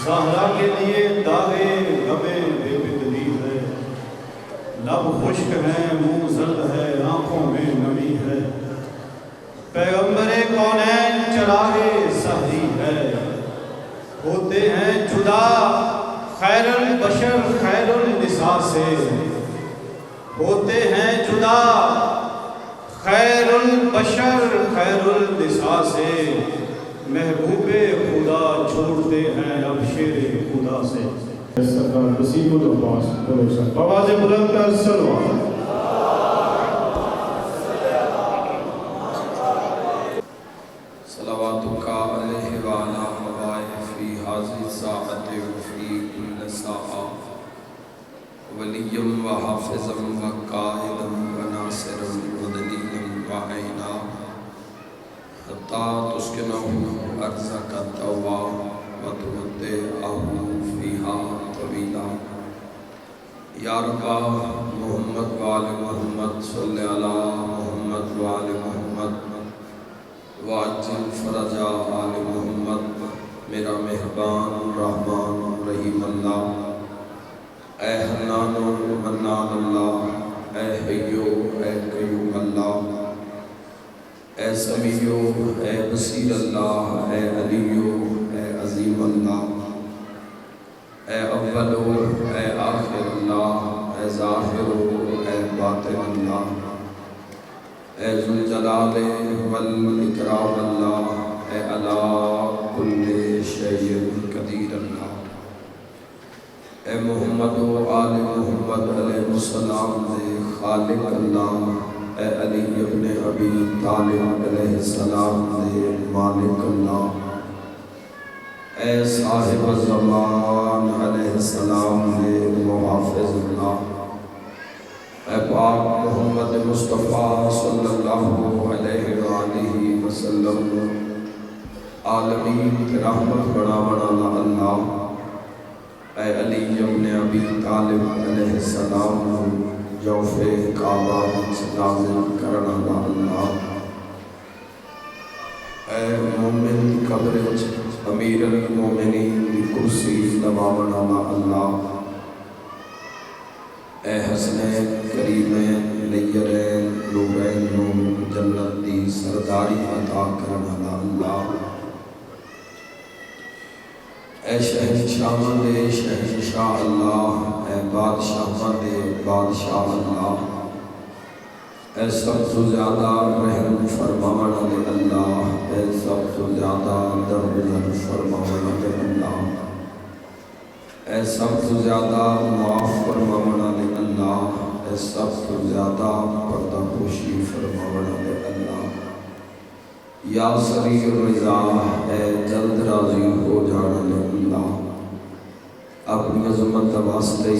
زہرا کے لیے داغے غمِ بے بدلی ہے، لب خشک ہے منہ زرد ہے آنکھوں میں نمی ہے، پیغمبر کونین چراغِ سحری ہے، ہوتے ہیں جدا خیر البشر خیر النساء سے، ہوتے ہیں جدا خیر البشر خیر النساء سے، محبوب خدا چھوڑتے ہیں اب شیر خدا سے۔ سرکار وسیم العباس آواز بلند کر سلوات۔ صلواتک علیہ وعلی آبائہ فی حاضر ساعت وفی کل ساعہ، ولیم و حافظم و قائدم و ناصرم و دلیلم و عینا، حتی تسکنہو ارزق التوبہ و تمتعہو فیہا طویلا۔ یا ربا محمد وآل محمد صلی علی محمد وآل محمد واجل فرجا آل محمد، میرا مہربان رحمان رحیم اللہ، اے حنان و منان اللہ، اے حیو اے قیوم اللہ، اے سمیع اے بصیر اللہ، اے علی اے عظیم اللہ، اے اول اے آخر اللہ، اے ظاہر اے باطن اللہ، اے ذوالجلال والاکرام اللہ، اے علی کل شیء قدیر اللہ، اے محمد و آل محمد علیہ السلام دے خالق اللہ، اے علی ابن ابی طالب علیہ السلام دے مالک اللہ، اے صاحب الزمان علیہ السلام دے محافظ اللہ، اے پاک محمد مصطفیٰ صلی اللہ علیہ وآلہ وسلم عالمین رحمت بڑا بڑا اللہ، اے علی ابن ابی طالب علیہ السلام جوف کعبہ نازل کرنا اللہ، اے مومن قبر امیر المومنین دی کرسی دباونا اللہ، اے حسنین کریمین لیرین نورین نور جنت دی سرداری عطا کرنا اللہ، اے شہنشاہ دے شہنشاہ اللہ، اے بادشاہ دے بادشاہ اللہ، اے سب سے زیادہ رحم فرماون والے اللہ، اے سب سے زیادہ درگزر فرماون والے اللہ، اے سب سے زیادہ معاف فرماون والے اللہ، اے سب سے زیادہ پردہ پوشی فرماون والے اللہ، یا سریع الرضا اے جلد راضی ہو جانے والے اللہ، اپنی عظمت واسطے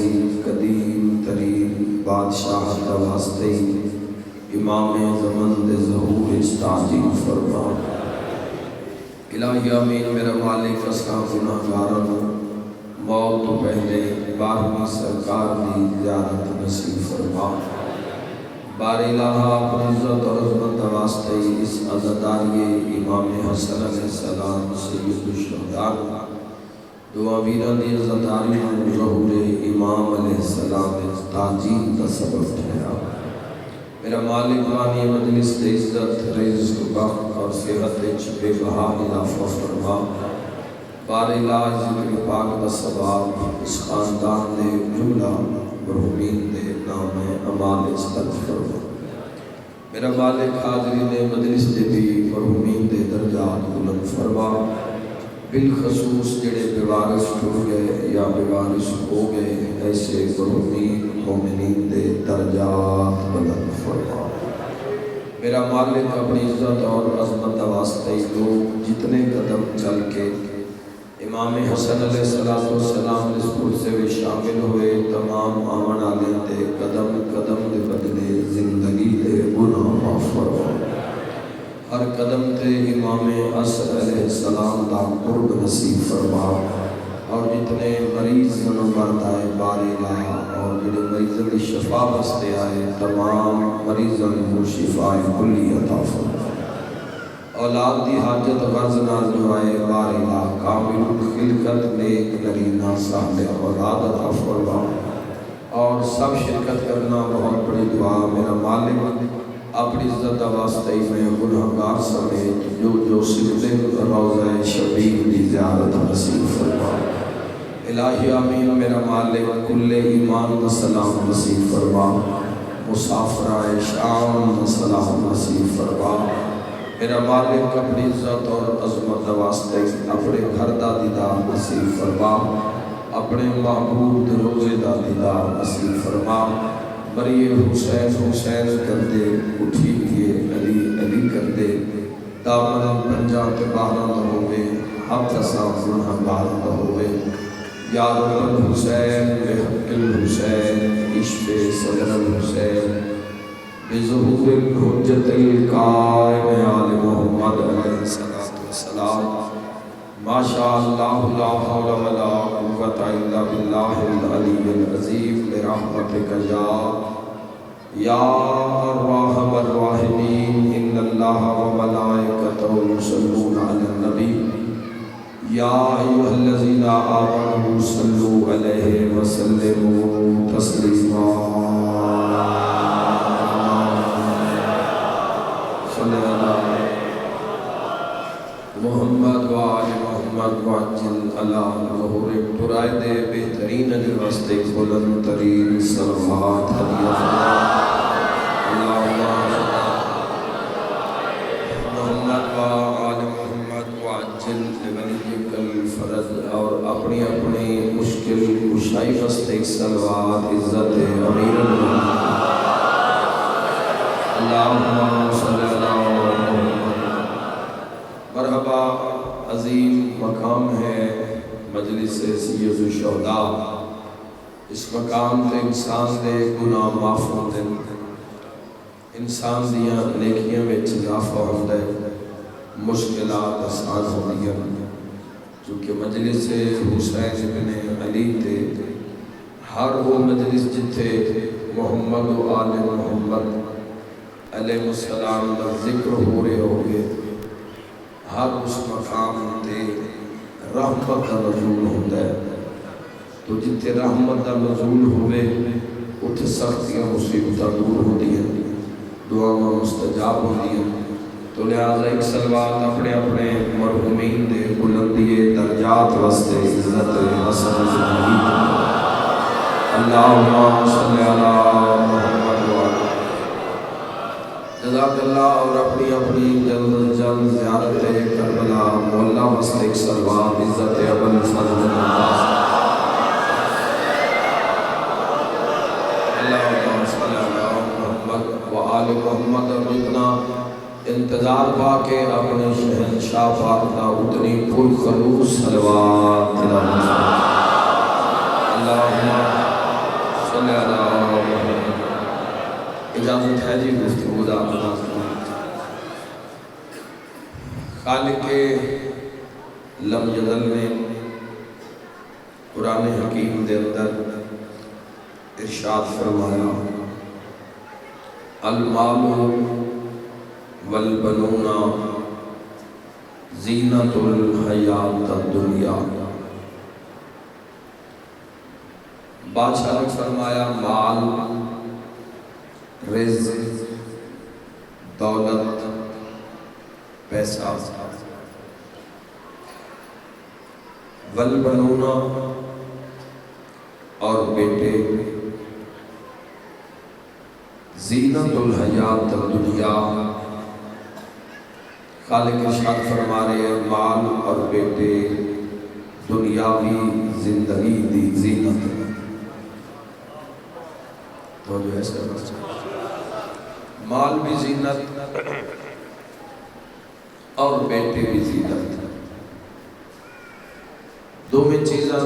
قدیم ترین بادشاہ واسطے امام زمن دے ظہور تعجیل فرما۔ الہی آمین۔ میرا مالک اساں گناہگاراں موت تو پہلے 12ویں سرکار دی زیارت نصیب فرما۔ بار الہ اپنی عزت اور عظمت واسطے اس عزاداری امام حسن علیہ السلام سید الشہداء دعا ویران دی عزاداری ظہور امام علیہ السلام تعجیل کا سبب ٹھہرا۔ میرا مالک بانی مجلس دے عزت رزق بخت اور صحت بے بہا اضافہ فرما۔ بار الہ ذکر پاک دا ثواب اس خاندان دے جملہ مرحومین دے نام اعمال استد فرما۔ میرا مالک حاضرین مجلس دے بھی مرحومین دے درجات بلند فرما۔ بالخصوص جڑے بیوارث ٹوٹ گئے یا بیوارث ہو گئے ایسے مرحومین مومنین دے درجات بلند فرما۔ میرا مالک اپنی عزت اور عظمت واسطے لوگ جتنے قدم چل کے امام حسن علیہ السلام اس پور سے بھی شامل ہوئے تمام آمن آلے دے قدم قدم دے بدلے زندگی دے گناہ معاف فرما۔ ہر قدم تے امام حسن علیہ السلام دا قرب نصیب فرما۔ اور جتنے مریض منو مرد آئے بار الہ اور جڑے مریضوں کی شفا بستے آئے تمام مریضوں کو شفا کلی عطا فرما۔ اولاد دی حاجت غرض نہ جوائے بارلا کامل خلقت نیک نرینہ صالح اولاد عطا فرما اور سب شرکت کرنا بہت بڑی دعا میرا مالک اپنی عزت دا واسطے میں گناہگار سمیت جو سجدے روضہ شبیب دی زیارت نصیب فرما الہی آمین میرا مالک کل ایمان و سلام نصیب فرما مسافرہ شام و سلام نصیب فرما میرا مالک اپنی عزت اور عظمت دا واسطے اپنے گھر دا دیدار نصیب فرما اپنے محبوب روزے دا دیدار نصیب فرما بری حسین حسین کر دے اٹھی یہ علی علی کر دے دامن پنجا کے باہر نہ ہوئے ہم تصاف گناہگار نہ ہوئے یا رب الحسین بحق الحسین عشق صدر الحسین بظہور الحجت القائم آل محمد علیہ السلام ما شاء اللہ لا حول ولا قوة الا باللہ العلی العظیم برحمتک یا ارحم الراحمین ان اللہ وملائکتہ یصلون علی النبی یا ایھا الذین آمنوا صلوا علیہ وسلموا تسلیما صلی اللہ محمد و آل محمد وعجل علی ظہور برائے دے بہترین اجر واسطے بلند ترین صلوات ہدیہ اللہم محمد و آل محمد وعجل لولیک الفرج اور اپنی اپنی مشکل کشائی واسطے صلوات عزت امیر اللہم صلی اللہ مرحبا عظیم مقام ہے مجلس سید الشہداء اس مقام تے انسان دے گناہ معاف ہوندے انسان دیاں نیکیاں وچ اضافہ ہوندا ہے مشکلات آسان ہوندیاں چونکہ مجلس حسین ابن علی تے ہر وہ مجلس جتھے محمد و آل محمد علیہ السلام کا ذکر ہو رہے ہوگے ہر اس مقام تے رحمت کا نزول ہوتا ہے تو جتنے رحمت کا نزول ہوئے اتنے سختیاں مصیبتاں دور ہوتی ہیں دعاواں مستجاب ہوتی ہیں تو لہذا ایک صلوات اپنے اپنے مرحومین دے بلندی درجات واسطے عزت حسن زندگی اللہم صلی علی محمد وعلی جزاک اللہ اور اپنی اپنی جلد جلد زیارت کربلا مولا واسطے ایک صلوات عزت ابو الفضل عباس اللہم صلی علی محمد وآل محمد رکنا انتظار پا کے اپنے شہنشاہ پاک کا اتنی پر خلوص صلوات اللہم صلی علی محمد اجازت ہے جی گفتگو دا خالق لم یزل نے قرآن حکیم دے اندر ارشاد فرمایا المال والبنون زینت الحیات الدنیا بادشاہ نے فرمایا مال رزق دولت پیسہ والبنون اور بیٹے زینت الحیات الدنیا خالق ارشاد فرما رہے ہیں مال اور بیٹے دنیاوی زندگی دی زینت تو جو ہے مال بھی زینت اور بیٹے بھی زینت دو میں چیزاں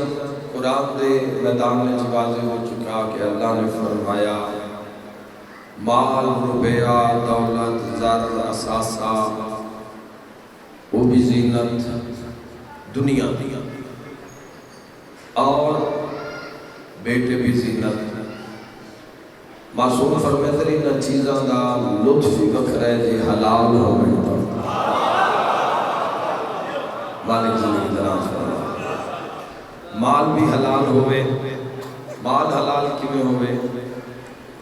قرآن دے میدان میں واضح ہو چکا کہ اللہ نے فرمایا مال روپیہ دولت زر اثاثہ وہ بھی زینت دنیا دیا اور بیٹے بھی زینت معصوم فرمیتے ہیں ان چیزاں دا لطف وکھرا ہے جی حلال ہوئے مالک زندگی دراز فرما مال بھی حلال ہوئے مال حلال کیویں ہوئے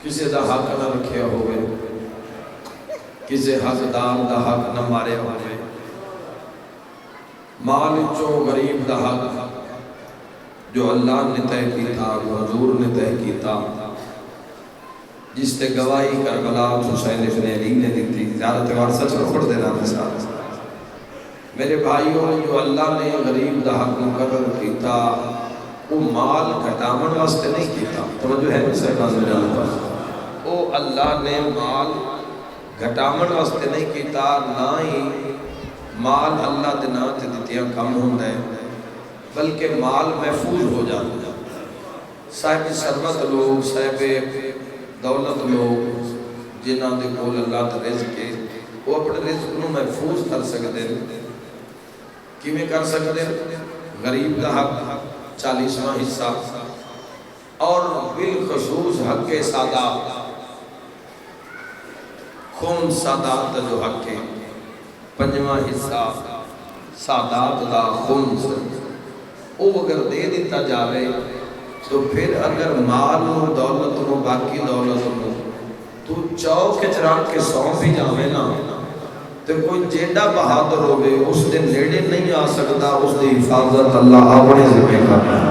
کسی دا حق نہ رکھیا ہوئے کسی حقدار دا حق نہ مارے ہوئے مال چو غریب دا حق جو اللہ نے طے کیتا جو حضور نے طے کیتا جس تے گواہی کربلا حسین ابن علی نے دیتی زیادہ تیوار سچ رکھڑ دینا مثال میرے بھائیوں جو اللہ نے غریب دا حق مقرر کیتا وہ مال گھٹامن واسطے نہیں کیتا توجہ ہے مثال ناظر اللہ وہ اللہ نے مال گھٹامن واسطے نہیں کیتا نہ ہی مال اللہ دے نام تے دتیاں کم ہوندا ہے بلکہ مال محفوظ ہو جاتا صاحب ثروت لوگ صاحب دولت لوگ جنہاں دے کول اللہ دا رزق ہے وہ اپنے رزق نو محفوظ کر سکتے ہیں کیویں کر سکتے ہیں غریب دا حق 40واں حصہ اور بالخصوص حق سادات خون سادات دا جو حق ہے 5واں حصہ سادات دا خون وہ اگر دے دیتا جاوے تو پھر اگر مال و دولت و باقی دولت و تو چوک چراغ کے سونپ بھی جاوے نا تو کوئی جیڑا بہادر ہوئے اس دن نیڑے نہیں آ سکتا اس دی حفاظت اللہ اپنے ذمہ کرنا ہے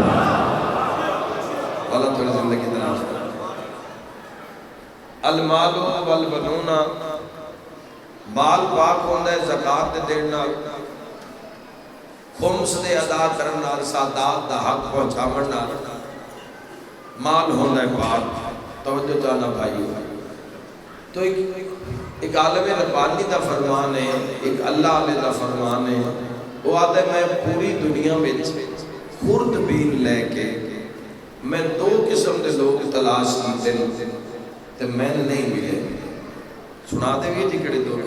اللہ تھوڑی زندگی دراز المال والبنون مال پاک ہوندہ ہے زکاة دے دینا خمس دے ادا کرنا سادات دا حق پہنچامنا مال ہوندہ ہے پاک توجہ چاہنا بھائی تو ایک عالم ربانی دا فرمان ہے ایک اللہ علیہ دا فرمان ہے وہ آتا ہے میں پوری دنیا میں خرد بین لے کے میں 2 قسم دے لوگ تلاش کیتے تے میں نے نہیں ملے سنا دے گی جی کڑی 2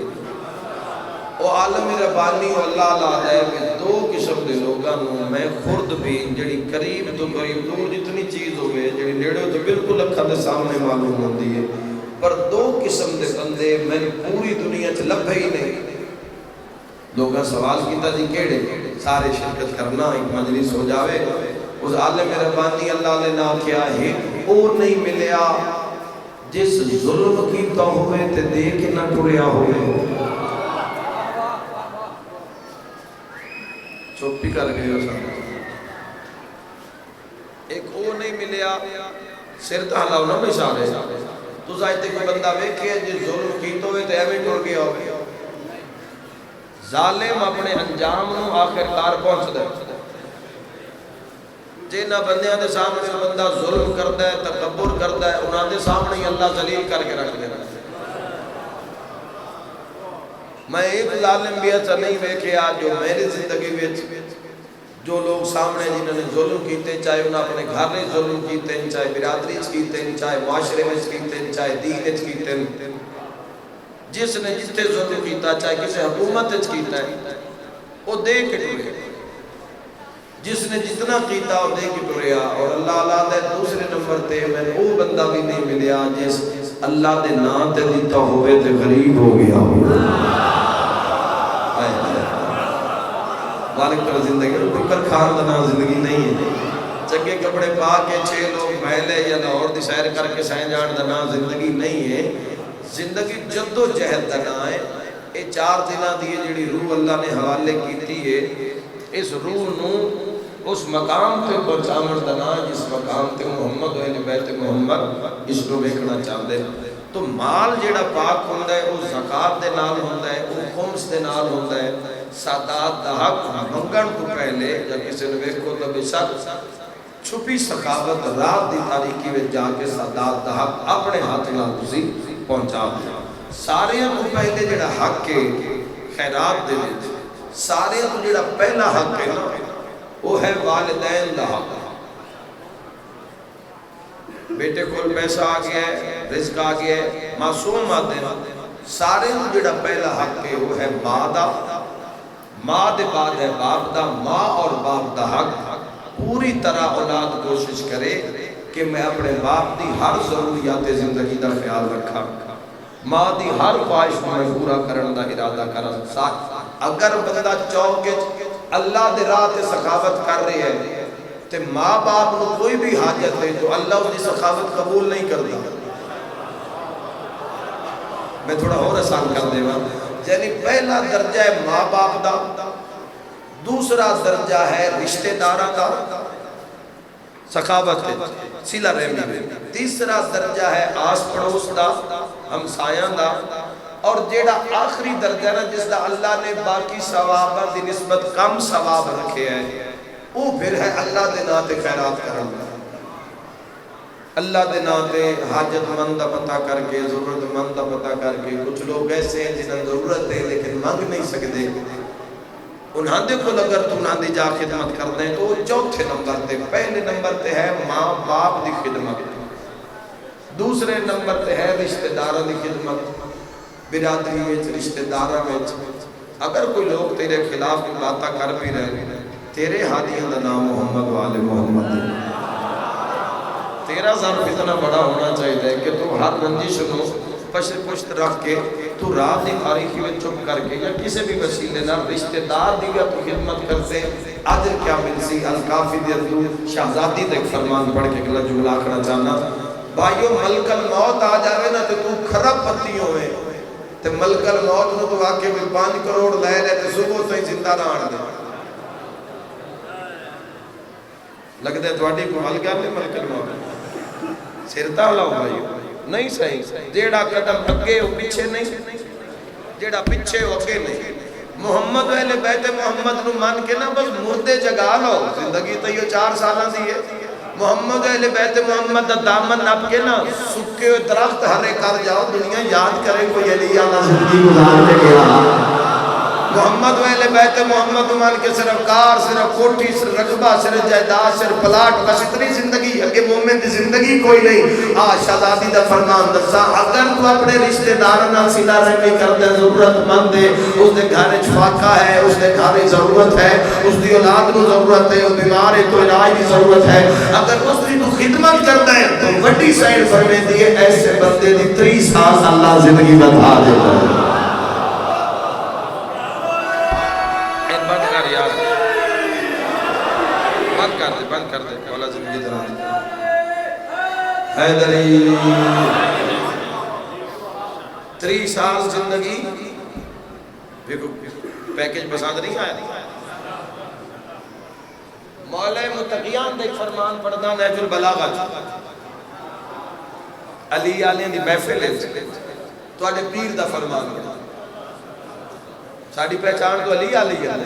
وہ عالم ربانی و اللہ علیہ ہے کہ 2 قسم دے لوگاں میں خرد بین جڑی قریب تو قریب دور جتنی چیز ہوئے جڑی نیڑے تو بالکل اکھاں دے سامنے معلوم ہوندی ہے پر 2 قسم دے بندے میں پوری دنیا چ لبھے ہی نہیں لوگاں سوال کیتا جی کیڑے سارے شرکت کرنا ایک مجلس ہو جاوے اس عالم ربانی اللہ نے نہ کیا ہے او نہیں ملیا جس ظلم کیتا ہوئے تے دے کے نہ ٹریا ہوئے چوپی کر گئے ہو سامنے ایک او نہیں ملیا سر تحلاؤ نہ بشارے تو ظاہرتے کوئی بندہ ویکھے جس ظلم کیتا ہوئے تے ایویں ٹر گیا ہوئے ظالم اپنے انجام نو آخر کار پہنچ دے جنہ بندیاں دے سامنے بندہ ظلم کرتا ہے تکبر کرتا ہے انہاں دے سامنے ہی اللہ ذلیل کر کے رکھ دینا میں ایک ظالم بھی ایسا نہیں ویکھیا جو میری زندگی وچ جو لوگ سامنے جنہوں نے ظلم کیتے چاہے انہاں اپنے گھر میں ظلم کیتے چاہے برادری کیتے چاہے معاشرے میں کیتے چاہے دین کیتے جس نے جتے ظلم کیتا چاہے کسی حکومت کیتا ہے وہ دے کے ٹریا جس نے جتنا کیتا وہ دے کے ٹریا اور اللہ علیہ دے دوسرے نمبر تے میں وہ بندہ بھی نہیں ملیا جس اللہ دے نام تے دیتا ہوئے تے غریب ہو گیا ہوئے مالک پر زندگی بکر خان دنا زندگی نہیں ہے چنگے کپڑے پا کے 6 لوگ محلے یا لاہور دی سیر کر کے سائن جان دنا زندگی نہیں ہے زندگی جد و جہد دنا ہے یہ 4 دنہ دیئے جڑی روح اللہ نے حوالے کیتی ہے اس روح نو اس مقام تے پہنچامن دنا جس مقام تے محمد و اہل بیت محمد اس کو دیکھنا چاہتے تو مال جڑا پاک ہوندہ ہے وہ زکاة دے نال ہوندہ ہے وہ خمس دے نال ہوندہ ہے سادات دا حق منگن کو پہلے جب کسی نے ویکھو تو بے شک چھپی سخاوت رات دی تاریکی میں جا کے سادات دا حق اپنے ہاتھ نہ تسی پہنچا دیا سارے کو پہلے جڑا حق کے خیرات دے دیتے سارے کو جڑا پہلا حق ہے نا وہ ہے والدین دا حق بیٹے کو پیسہ آ گیا ہے رزق آ گیا ہے معصوم آتے ہیں سارے کو جڑا پہلا حق ہے وہ ہے ماں دا ماں دے بعد ہے باپ دا ماں اور باپ دا حق پوری طرح اولاد کوشش کرے کہ میں اپنے باپ دی ہر ضروریات زندگی دا خیال رکھا ماں دی ہر خواہش میں پورا کرن دا ارادہ کرن اگر بندہ چوکے اللہ دے راہ تے سخاوت کر رہے ہیں تے ماں باپ کو کوئی بھی حاجت ہے تو اللہ اس کی سخاوت قبول نہیں کرتا. میں تھوڑا اور آسان کر دے گا. یعنی پہلا درجہ ہے ماں باپ دا، دوسرا درجہ ہے رشتہ داراں دا سخاوت صلہ رحمی میں، تیسرا درجہ ہے آس پڑوس دا ہمسایاں دا، اور جیڑا آخری درجہ نا جس دا اللہ نے باقی ثواباں دی نسبت کم ثواب رکھے ہیں، وہ پھر ہے اللہ دے نام تے خیرات کرنا. اللہ دے نام تے حاجت مند دا پتہ کر کے، ضرورت مند دا پتہ کر کے. کچھ لوگ ایسے ہیں جنہاں ضرورت ہے لیکن مانگ نہیں سکتے، انہاں دے کھل اگر تو انہاں دی جا خدمت کر دیں تو چوتھے نمبر تے. پہلے نمبر تے ہے ماں باپ دی خدمت، دوسرے نمبر تے ہے رشتہ داراں دی خدمت، برادری وچ رشتہ داراں وچ. اگر کوئی لوگ تیرے خلاف کی باتاں کر بھی رہے، تیرے ہادیوں دا نام محمد والے محمد ہے. تیرا ظرف اتنا بڑا ہونا چاہیے کہ تو ہر رنجش نو پشت رکھ کے تو رات دی تاریخی میں چپ کر کے یا کسی بھی وسیلے نہ رشتہ دار دی تو خدمت کرتے اجر کیا ملسی. الکافی دی اردو شہزادی تے فرمان پڑھ کے اگلا جملہ آخنا چاہنا. بھائیو ملک الموت آ جاوے نا تو خراب پتی ہوئے تے ملک الموت نو تو واقعی بھی 5 کروڑ لے لے تے صبح تو ہی زندہ نہ آن دے. لگ دے تواڈی کو حل گل نہیں ملک الموت سرتا لاؤ بھائیو نہیں صحیح. جیڑا قدم اگے ہو پیچھے نہیں، جیڑا پیچھے ہو اگے نہیں. محمد اہل بیت محمد نو مان کے نا بس مردے جگا لو. زندگی تو یہ 4 سالہ دی ہے. محمد اہل بیت محمد دا دامن نپ کے نا سکے ہوئے درخت ہرے کر جاؤ، دنیا یاد کرے کوئی علی اللہ زندگی گزار کے گیا. محمد اہل بیت محمد مان کے صرف کار، صرف کوٹھی، صرف رقبہ، صرف جائیداد، صرف پلاٹ، بس اتنی زندگی. اگے مومن دی زندگی کوئی نہیں. شہزادی دا فرمان دسا اگر تو اپنے رشتہ دار نال صلہ رحمی کرتے ضرورت مند ہے، اس دے گھر وچ فاقہ ہے، اس دے گھر وچ ضرورت ہے، اس دی اولاد نو ضرورت ہے، وہ بیمار ہے تو علاج دی ضرورت ہے، اگر اس دی تو خدمت کرتا ہے تو بڑی سائن فرمیندی ہے ایسے بندے دی 30 سال اللہ زندگی بڑھا دیتا ہے. بند کر دے مولا زندگی دراز حیدری 3 سال زندگی پیکج پسند نہیں آیا. مولا متقیان دے فرمان پڑھنا نہج البلاغہ علی آلیاں دی محفل ہے تو آلے پیر دا فرمان پڑھنا. ساڑھی پہچان تو علی آلی ہے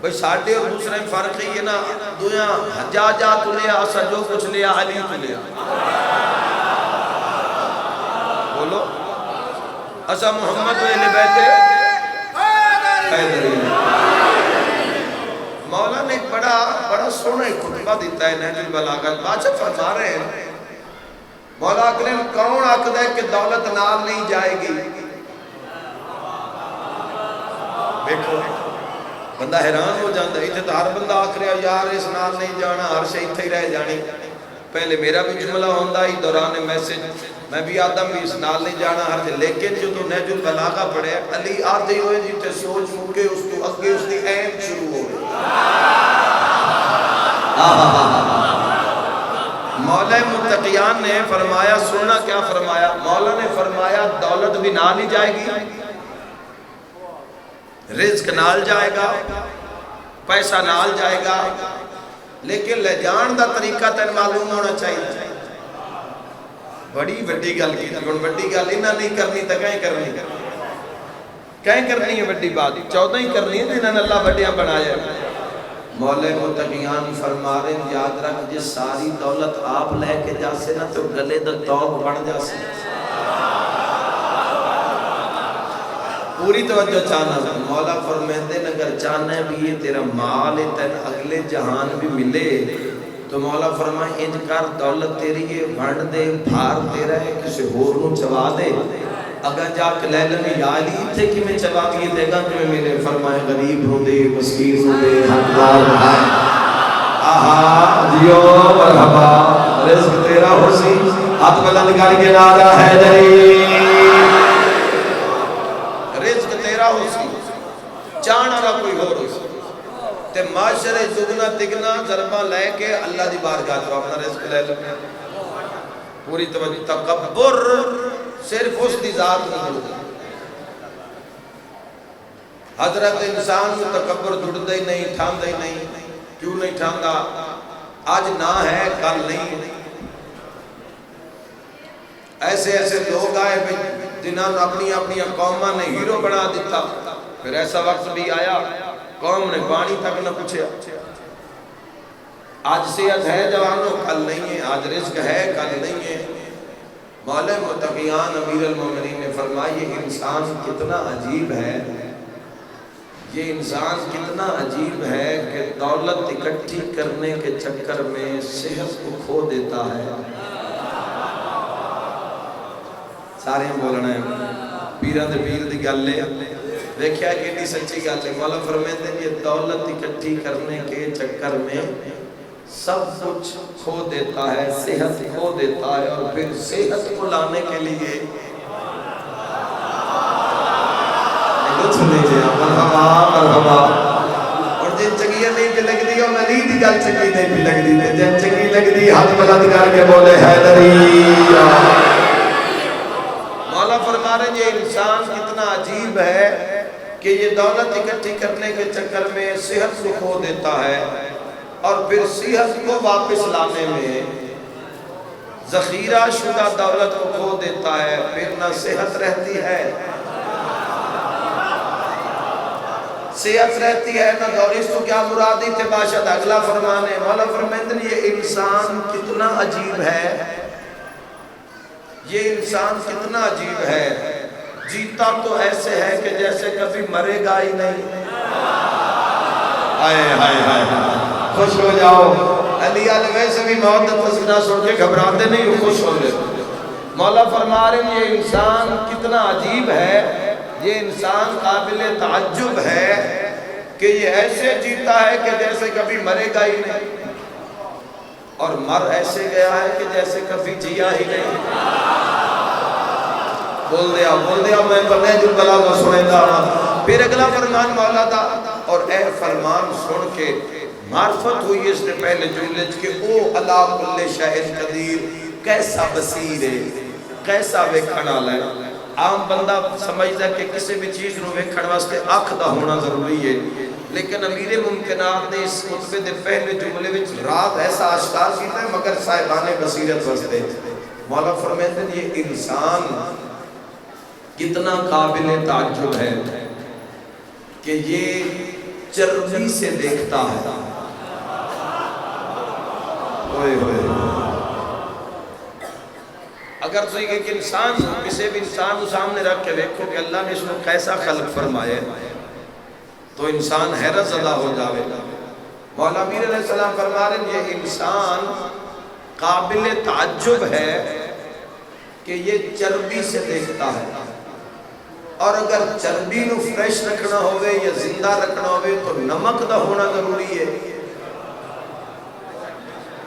بھئی ساڑھے اور دوسرے فرق ہی ہے نا. دویاں حجاجہ تو لیا اسا جو کچھ لیا علی تو لیا. بولو اسا محمد و اہل بیت حیدری. مولا نے ایک بڑا سونا ایک خطبہ دیتا ہے نہج البلاغہ. بادشاہ فرما رہے ہیں مولا اکرم کون عقد ہے کہ دولت نال نہیں جائے گی. دیکھو بندہ حیران ہو جاندہ ہے. تو ہر بندہ آکھ رہا یار اس نال نہیں جانا، ہر شئی تھے ہی رہ جانی. پہلے میرا بھی جملہ ہوندہ ہی دوران میسج میں بھی آدم بھی اس نال نہیں جانا ہر جے. لیکن جو تو نہج البلاغہ پڑھے علی آدھے ہوئے جیتے سوچ مکے اس کو اگے اس دی عین شروع ہو گئی. مولا متقیان نے فرمایا سننا کیا فرمایا. مولا نے فرمایا دولت بھی نال ہی جائے گی، رزق نال جائے گا، پیسہ نال جائے گا، لیکن لے جان دا طریقہ تین معلوم ہونا چاہیے. بڑی بڑی گل کی تھی. بڑی گل انہاں نہیں کرنی تو کہیں کرنی کہیں کرنی ہے. بڑی بات 14 ہی کرنی ہے انہاں نے اللہ بڑیاں بنایا. مولا متقیان فرما رہے ہیں یاد رکھ جس ساری دولت آپ لے کے جا سے نا تو گلے دا توق بڑھ جا سے. پوری توجہ چاہنا. مولا فرمیندے اگر چاہنا ہے بھی یہ تیرا مال تین اگلے جہان بھی ملے تو مولا فرمائے انج کر دولت تیری ہے بھڑ دے بھار تیرا ہے کسی ہور نو چوا دے. اگر جا کے لیلن یا علی تھے کہ میں چوا دیئے دے گا کہ میں میرے فرمائے غریب ہوں دے مسکین ہوں دے حقدار بھائے. آہا دیو مرحبا رزق تیرا ہو سی. ہاتھ بلند کر کے نعرہ حیدری. رزق تیرا ہو سی، چاہنا رہا کوئی ہو سی. معاشرے دگنا تگنا ضربہ لے کے اللہ دی بارگاہ تو اپنا رزق لے لے پوری توجہ تکبر صرف اس دی ذات نہیں حضرت انسان کو تکبر جڑتا ہی نہیں ٹھاندا ہی نہیں کیوں نہیں ٹھاندا آج نہ ہے کل نہیں ایسے ایسے لوگ آئے جنہوں نے اپنی قوماں نے ہیرو بنا دیتا پھر ایسا وقت بھی آیا قوم نے پانی تک نہ پوچھا آج صحت ہے جوانوں کل نہیں ہے آج رزق ہے کل نہیں ہے مولا متقیان امیر المومنین نے فرمایا یہ انسان کتنا عجیب ہے یہ انسان کتنا عجیب ہے کہ دولت اکٹھی کرنے کے چکر میں صحت کو کھو دیتا ہے سارے ہم بولنا ہے پیران دے پیر دی گل لے دیکھیا کتنی سچی گل ہے مولا فرماتے ہیں یہ دولت اکٹھی کرنے کے چکر میں سب کچھ کھو دیتا ہے صحت کھو دیتا ہے اور پھر صحت کو لانے کے لیے مرحبا اور جن چنگیاں نہیں پہ لگ دی اور علی دی گل چنگی نہیں پہ لگ دی جن چنگی لگ دی ہاتھ بلند کر کے بولے حیدری مولا فرما رہے ہیں یہ انسان کتنا عجیب ہے کہ یہ دولت اکٹھی کرنے کے چکر میں صحت کو کھو دیتا ہے اور پھر صحت کو واپس لانے میں ذخیرہ شدہ دولت کو کھو دیتا ہے پھر نہ صحت رہتی ہے صحت رہتی ہے نہ دور اس کو کیا مرادی تھے باشد اگلا فرمانے مولا فرمائندن یہ انسان کتنا عجیب ہے یہ انسان کتنا عجیب ہے جیتا تو ایسے ہے کہ جیسے کبھی مرے گا ہی نہیں آئے ہائے ہائے خوش ہو جاؤ علی علیہ ویسے بھی موت تذکرہ سن کے گھبراتے نہیں خوش ہو لے مولا فرما رہے ہیں یہ انسان کتنا عجیب ہے یہ انسان قابل تعجب ہے کہ یہ ایسے جیتا ہے کہ جیسے کبھی مرے گا ہی نہیں اور مر ایسے گیا ہے کہ جیسے کبھی جیا ہی نہیں بول دیا میں پڑھنے جو بلاغہ سنے دا پھر اگلا فرمان مولا دا اور اے فرمان سن کے معرفت ہوئی اس نے پہلے جملے کہ او اللہ کل شاہد قدیر کیسا بصیر ہے کیسا ویکھنا لے عام بندہ سمجھتا ہے کہ کسی بھی چیز رو ویکھن واسطے آنکھ دا ہونا ضروری ہے لیکن امیر ممکنات نے اس خطبے دے پہلے جملے وچ رات ایسا اشکار کیتا ہے مگر صاحبان بصیرت واسطے مولا فرماتے ہیں یہ انسان کتنا قابل تعجب ہے کہ یہ چربی سے دیکھتا ہے ہوئے ہوئے اگر تو ایک انسان کسی بھی انسان کو سامنے رکھ کے دیکھو کہ اللہ نے اس کو کیسا خلق فرمائے تو انسان حیرت زدہ ہو جاوے مولا امیر علیہ السلام فرما رہے ہیں یہ انسان قابل تعجب ہے کہ یہ چربی سے دیکھتا ہے اور اگر چربی نو فریش رکھنا ہوئے یا زندہ رکھنا ہوئے تو نمک دا ہونا ضروری ہے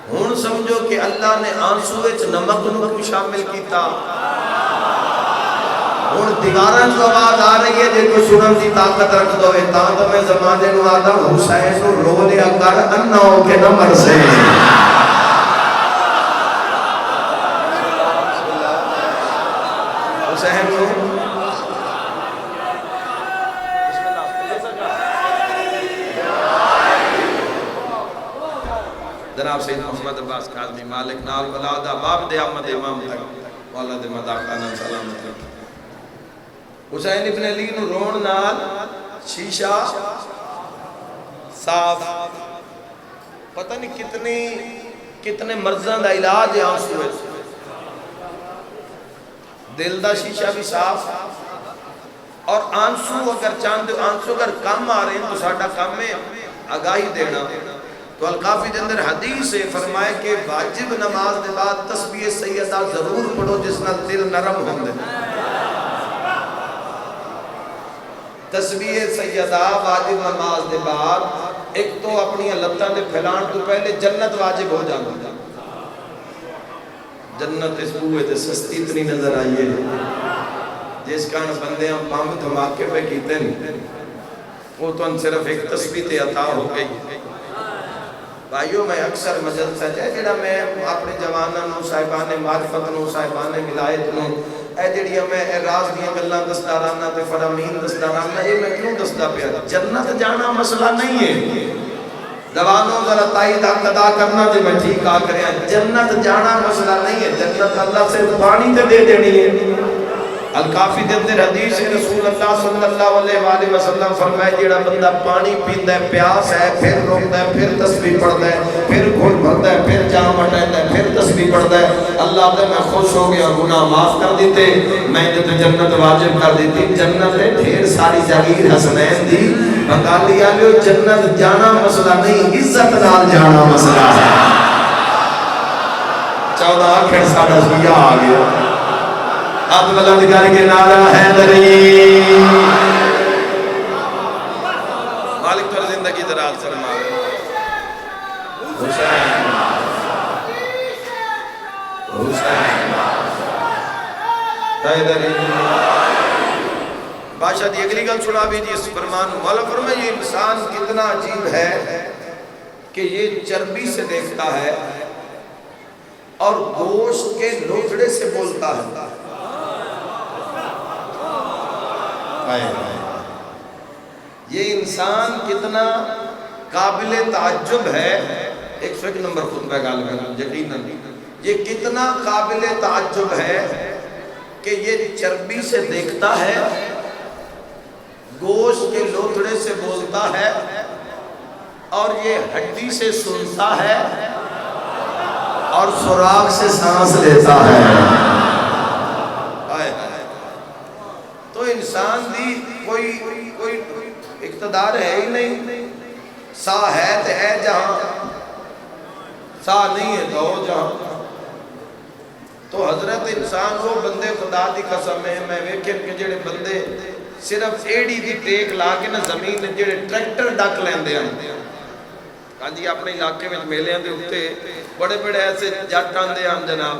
ہون سمجھو کہ اللہ نے آنسو وچ نمک نو کو شامل کیتا ہون دیواراں کو آواز آ رہی ہے جے کو سنن دی طاقت رکھ دو تاں تو میں زمانے نو آدم حسین نو رو لیا کر انہوں کے نمبر سے حسین نو جناب سید محمد عباس کاظمی مالک نال ولادہ باب دے احمد امام تک مولا دے مداخانہ سلامت رکھ حسین ابن علی نو رون نال شیشہ صاف پتہ نہیں کتنے مرضاں دا علاج ہے آنسو ہے دل دا شیشہ بھی صاف اور آنسو اگر چاندے آنسو اگر کم آ رہے ہیں تو ساڑھا کم ہے آگاہی دینا تو القافی کے اندر حدیث سے فرمائے کہ واجب نماز دے بعد تسبیح سیدہ ضرور پڑھو جس نال دل نرم ہوندے تسبیح سیدہ واجب نماز دے بعد ایک تو اپنی لتاں دے پھیلان تو پہلے جنت واجب ہو جاتا جنت اس بوئے تے سستی اتنی نظر آئیے جس کان بندے ہم پامب دھماکے پہ کیتے ہیں وہ تو صرف ایک تسبیح عطا ہو گئی. بھائیو میں اکثر مجلس ہے جڑا میں اپنے جواناں نو صاحبان معرفت نو صاحبان ولایت نو اے جڑیاں میں راز دیاں گلاں دسدا رہنا تے فرامین دسدا رہنا، اے میں کیوں دسدا پیا؟ جنت جانا مسئلہ نہیں ہے. جوانوں ذرا تائید ادا کرنا جے میں ٹھیک آ کریا، جنت جانا مسئلہ نہیں ہے. جنت اللہ سے پانی تے دے دینی ہے. الکافی دے اندر حدیث رسول اللہ صلی اللہ علیہ وآلہ وسلم فرمائے جیڑا بندہ پانی پیندا ہے، پیاس ہے، پھر روکدا ہے، پھر تسبیح پڑھدا ہے، پھر گھٹ بھردا ہے، پھر جام ہٹاتا ہے، پھر تسبیح پڑھدا ہے، اللہ تے میں خوش ہو گیا، گناہ معاف کر دیتے، میں تے جنت واجب کر دیتی. جنت ہے ڈھیر ساری جاگیر حسنین دی. بنگالی آلیو جنت جانا مسئلہ نہیں، عزت نال جانا مسئلہ ہے. 14 آخر ساڑھا سویا آ گیا. اب بلند کر کے نعرہ حیدری. مالک تو زندگی دراز فرمائے. حسین حسین حیدری. بادشاہ دی اگلی گل سنا بھی جی اس فرمان مولا فرمائے یہ انسان کتنا عجیب ہے کہ یہ چربی سے دیکھتا ہے اور گوشت کے لوتھڑے سے بولتا ہے. یہ انسان کتنا قابل تعجب ہے. 101 نمبر خطبہ گال میں یقیناً یہ کتنا قابل تعجب ہے کہ یہ چربی سے دیکھتا ہے، گوشت کے لوتھڑے سے بولتا ہے اور یہ ہڈی سے سنتا ہے اور سراغ سے سانس لیتا ہے. تو انسان دی کوئی اقتدار ہے ہی نہیں. سا ہے تو ہے جہاں، سا نہیں ہے تو ہو جہاں. تو حضرت انسان وہ بندے خدا دی قسم ہے میں ویکھن کہ جڑے بندے صرف ایڑی دی ٹیک لا کے نہ زمین جڑے ٹریکٹر ڈک لیندے ہیں. ہاں جی اپنے علاقے میں میلیاں دے اوتے بڑے بڑے ایسے جٹ آندے ہیں جناب،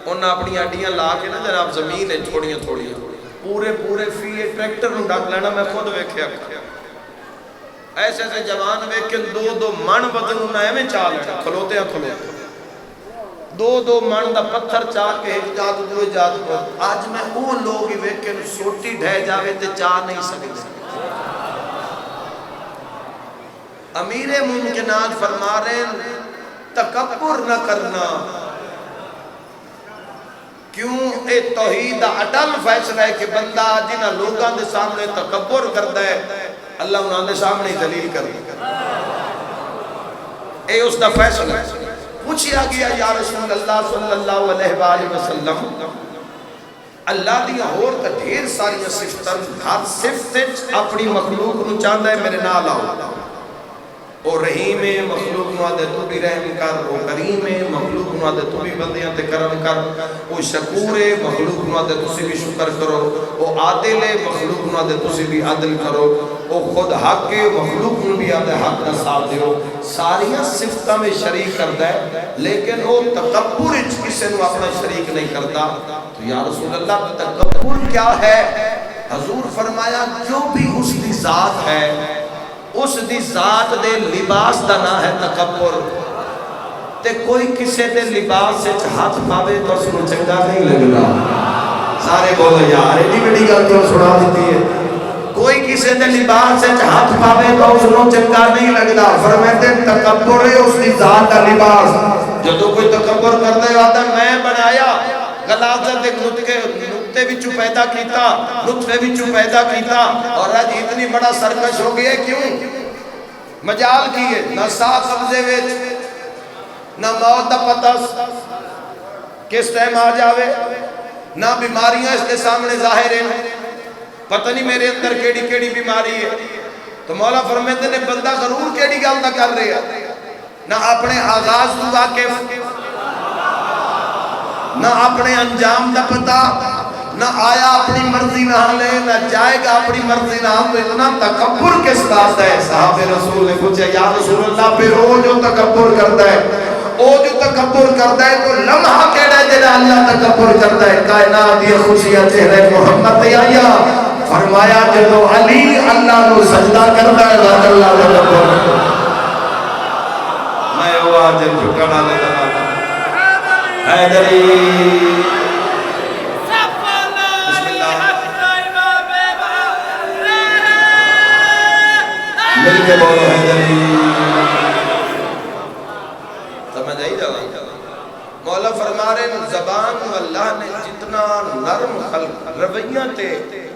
انہاں اپنی اڈیاں لا کے نا جناب زمین تھوڑیاں تھوڑیاں پورے فی ٹریکٹر نو ڈک لینا. میں خود ویکھیا ایسے ایسے جوان ویکھن 2 من وزن انہاں ایویں چا لینا کھلوتے ہیں 2 من دا پتھر چا کے ایک جات دوے جات پر. آج میں وہ لوگ ہی ویکھن سوٹی ڈھہ جاوے تے چا نہیں سکتے. امیر ممکنات فرما رہے ہیں تکبر نہ کرنا. کیوں اے توحید اٹل فیصلہ ہے کہ بندہ جنہ لوگاں دے سامنے تکبر کرتا ہے اللہ انہاں دے سامنے ذلیل کرتا ہے. اے اس دا فیصلہ ہے. پوچھیا گیا یا رسول اللہ صلی اللہ علیہ وآلہ وسلم اللہ دی اور تا ڈھیر ساری صفتاں ہر صفت اپنی مخلوق نو چاہتا ہے میرے نال آؤ. او رحیم ہے مخلوق نو آدھے تو بھی رحم کر. او کریم ہے مخلوق نو آدھے تو بھی بندیاں تے کرم کر. او شکور ہے مخلوق نو آدھے تسی بھی شکر کرو. او عادل ہے مخلوق نو آدھے تسی بھی عدل کرو. او خود حق ہے مخلوق نو بھی آدھے حق نہ ساتھ دیو. ساریاں صفتاں میں شریک کرتا ہے لیکن وہ تکبر کسی نو اپنا شریک نہیں کرتا. تو یا رسول اللہ تکبر کیا ہے؟ حضور فرمایا جو بھی اس دی ذات ہے اس دی ذات دے لباس دا نہ ہے تکبر. تے کوئی کسے دے لباس سے ہاتھ پاوے تو اس کو چنگا نہیں لگتا. سارے بولو یار ایڈی بڑی گل کیوں سنا دیتی ہے. کوئی کسے دے لباس سے ہاتھ پاوے تو اس کو چنگا نہیں لگتا. فرماتے تکبر ہے اس دی ذات دا لباس. جدو کوئی تکبر کرتا ہے آتا میں بنایا غلاظت ایک نقطے وچوں پیدا کیتا نطفے وچوں پیدا کیتا اور آج اتنی بڑا سرکش ہو گیا. کیوں مجال کیے نہ ساتھ قبضے وچ نہ موت دا پتہ کس ٹائم آ جاوے نہ بیماریاں اس کے سامنے ظاہر ہیں. پتہ نہیں میرے اندر کیڑی بیماری ہے. تو مولا فرماتے نے بندہ ضرور کیڑی گل نہ کر رہا نہ اپنے آغاز تو واقف نہ اپنے انجام دا پتہ نہ آیا اپنی مرضی نہ لے نہ جائے گا اپنی مرضی نہ. تو اتنا تکبر کس بات ہے؟ صحابہ رسول نے پوچھا یا رسول اللہ پھر وہ جو تکبر کرتا ہے وہ جو تکبر کرتا ہے تو لمحہ کیڑا جڑا اللہ تکبر کرتا ہے. کائنات یہ خوشیاں چہرے محمد تے آیا فرمایا جدو علی اللہ کو سجدہ کرتا ہے ذات اللہ دے رب میں وہ آج جھکڑا لے لگا حیدری بسم اللہ مل کے بولو حیدری سمجھ آئی جاؤ مولا فرما رہے ہیں زبان اللہ نے جتنا نرم خلق رویہ تے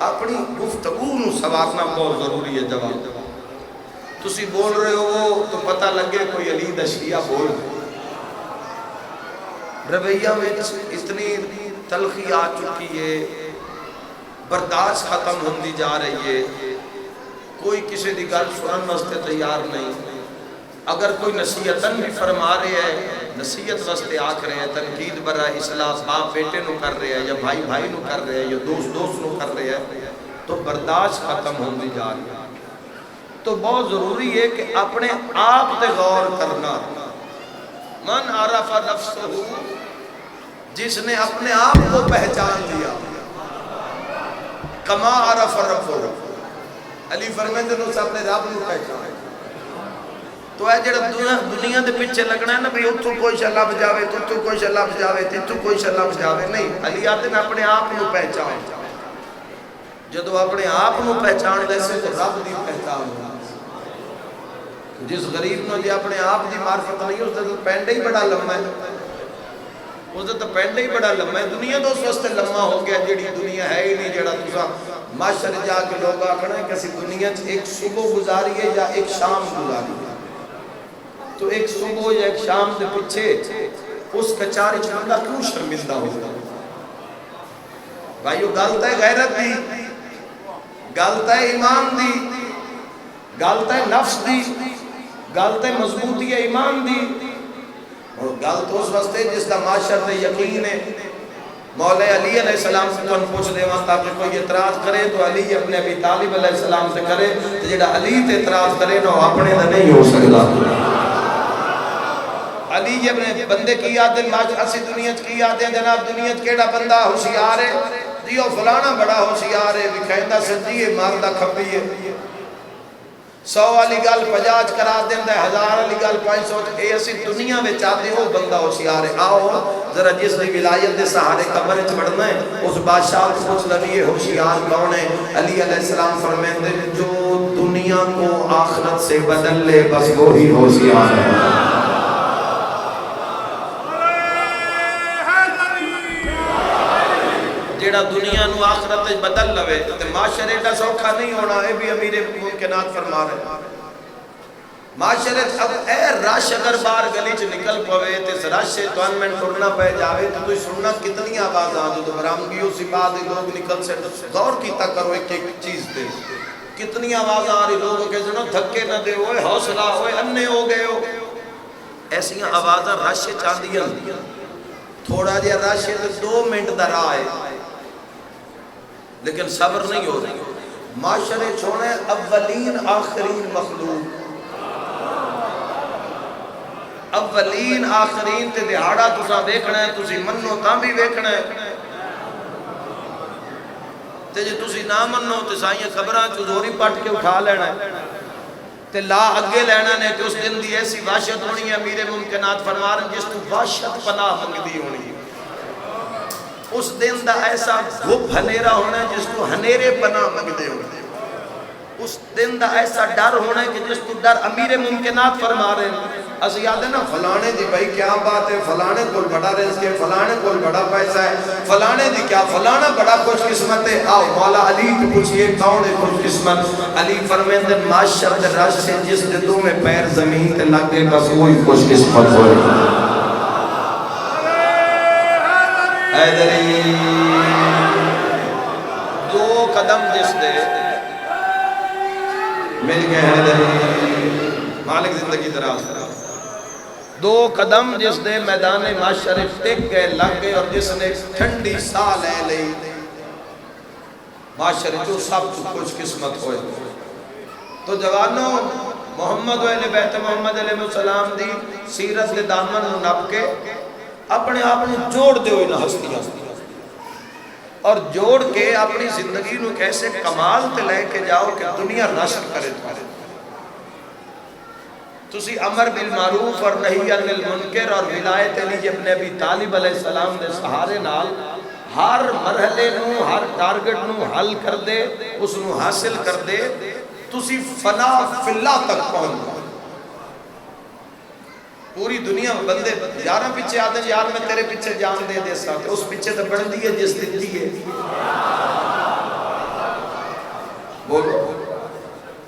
اپنی گفتگو نو سوارنا بہت ضروری ہے جواب تسی بول رہے ہو تو پتہ لگے کوئی علی دا شیعہ بول رویہ میں اتنی تلخی آ چکی ہے برداشت ختم ہوندی جا رہی ہے کوئی کسی دی گل سنن واسطے تیار نہیں اگر کوئی نصیحتن بھی فرما رہے ہیں نصیحت واسطے آکھ رہے ہیں تنقید برا اصلاح باپ بیٹے نو کر رہے ہیں یا بھائی بھائی نو کر رہے ہیں یا دوست نو کر رہے ہیں تو برداشت ختم ہوندی جا رہی ہے تو بہت ضروری ہے کہ اپنے آپ تے غور کرنا من عرف نفسہ جس نے اپنے آپ کو پہچان لیا کما عرف ربہ علی فرمیندے نو سے اپنے رب نو پہچان تو ہے جڑا دنیا دے پیچھے لگنا ہے نا بھی اتھو کوئی شاء لب جاوے تتھو کوئی شاء لب جاوے تتھو کوئی شاء لب جاوے نہیں علی آتے نے اپنے آپ نو پہچان جدو اپنے آپ نو پہچان لے سے تو رب دی پہچان ہونا جس غریب نو جی اپنے آپ دی معرفت نہیں اس دے تو پینڈے ہی بڑا لمحہ ہے اس دے تو پینڈے ہی بڑا لمحہ ہے دنیا تو اس واسطے لمحہ ہو گیا جیڑی دنیا ہے ہی نہیں جیڑا تسا معاشر جا کے لوگ آکھنا ہے کسی دنیا ایک صبح گزاری ہے یا ایک شام گزاری ہے تو ایک صبح یا ایک شام دے پیچھے اس کچاری چاندہ کیوں شرمندہ ہوگا بھائیو گالتا ہے غیرت دی گالتا ہے ایمان دی گالتا ہے نفس دی گالتا ہے مضبوطی ہے ایمان دی اور گالت اس واسطے جس کا معاشر دے یقین ہے مولا علی علیہ السلام سے تو پوچھ دے وہاں تاکہ کوئی اعتراض کرے تو علی اپنے ابی طالب علیہ السلام سے کرے تو جڑا علی تے اعتراض کرے نا اپنے تے نہیں ہو سکتا علی جی اپنے بندے کی آتے ہیں اسی دنیا کی آتے ہیں جناب دنیا کیڑا بندہ ہوشیار ہے دیو فلانا بڑا ہوشیار ہے وکھائندہ سجی ہے ماردہ کھپی ہے 100 والی گل 50 کرا دیندہ ہے 1000 والی گل 500 اے اسی دنیا میں چاہتے ہو بندہ ہوشیار ہے آؤ ذرا جس نے ولایت دے سہارے قبر وچ بڑھنا ہے اس بادشاہ کو پوچھ لگی ہوشیار کون ہے علی علیہ السلام فرماتے ہیں جو دنیا کو آخرت سے بدل لے بس وہی ہوشیار ہے جیڑا دنیا نو آخرت بدل لوے تے معاشرے کا سوکھا نہیں ہونا اے بھی امیر ممکنات فرما رہے ہیں معاشرے اب اے رش اگر بار گلی چ نکل پوے تے رش سے توان میں ٹرنا پہ جاوے تو کوئی سننا کتنی آواز آ جو برامگیوں سے بعد لوگ نکل سے غور کیتا کرو ایک ایک چیز دے کتنی آواز آ رہی لوگوں کے جنہوں دھکے نہ دے ہوئے حوصلہ ہوئے اننے ہو گئے ہو ایسی آوازاں رش چاندیاں تھوڑا جیا رش ہے تو 2 منٹ دا راہ ہے لیکن صبر نہیں ہو رہی معاشرے چھوڑے اولین آخرین مخلوق اولین آخرین تے دہاڑا تسا دیکھنا ہے تسی منو تاں بھی دیکھنا ہے تے جے تسی نہ منو تے سائیں خبراں چوری پٹ کے اٹھا لینا ہے تے لا اگے لینا نے کہ اس دن دی ایسی وحشت ہونی ہے امیر ممکنات فرما رہے ہیں جس تو وحشت پناہ منگدی ہونی ہے اس دن دا ایسا گھپ ہنیرا ہونا ہے جس کو ہنیرے پناہ منگدے ہونے اس دن دا ایسا ڈر ہونا ہے کہ جس کو ڈر امیر ممکنات فرما رہے ہیں اس یاد ہے نا فلانے دی بھائی کیا بات ہے فلانے کو بڑا رزق ہے فلانے کو بڑا پیسہ ہے فلانے دی کیا فلانا بڑا خوش قسمت ہے آؤ مولا علی کو پوچھئے کون ہے خوش قسمت علی فرمیندے معاشر دے رش سے جس دلوں میں پیر زمین تے لگے بس وہی خوش قسمت ہوئے حیدری 2 قدم جس دے مل گئے حیدری مالک زندگی دراز 2 قدم جس دے میدان معاشر ٹک گئے لگ گئے اور جس نے ٹھنڈی سا لے لئی معاشر جو سب کچھ قسمت ہوئے تو جوانوں محمد و اہل بیت محمد علیہ السلام دی سیرت دے دامن نپ کے اپنے آپ نے جوڑ دے ہوئے نہ ہستیاں اور جوڑ کے اپنی زندگی نو کیسے کمال تے لے کے جاؤ کہ دنیا نشر کرے تسی امر بالمعروف اور نہی عن المنکر اور ولایت علی ابن ابی طالب علیہ السلام دے سہارے نال ہر مرحلے نو ہر ٹارگٹ نو حل کر دے اس نو حاصل کر دے تسی فنا فی اللہ تک پہنچ جاؤ. پوری دنیا بندے یارہ پیچھے آتے ہیں یار میں تیرے پیچھے جان دے ساتھ اس پیچھے تو بڑھ دی ہے جس دیتی ہے. بولو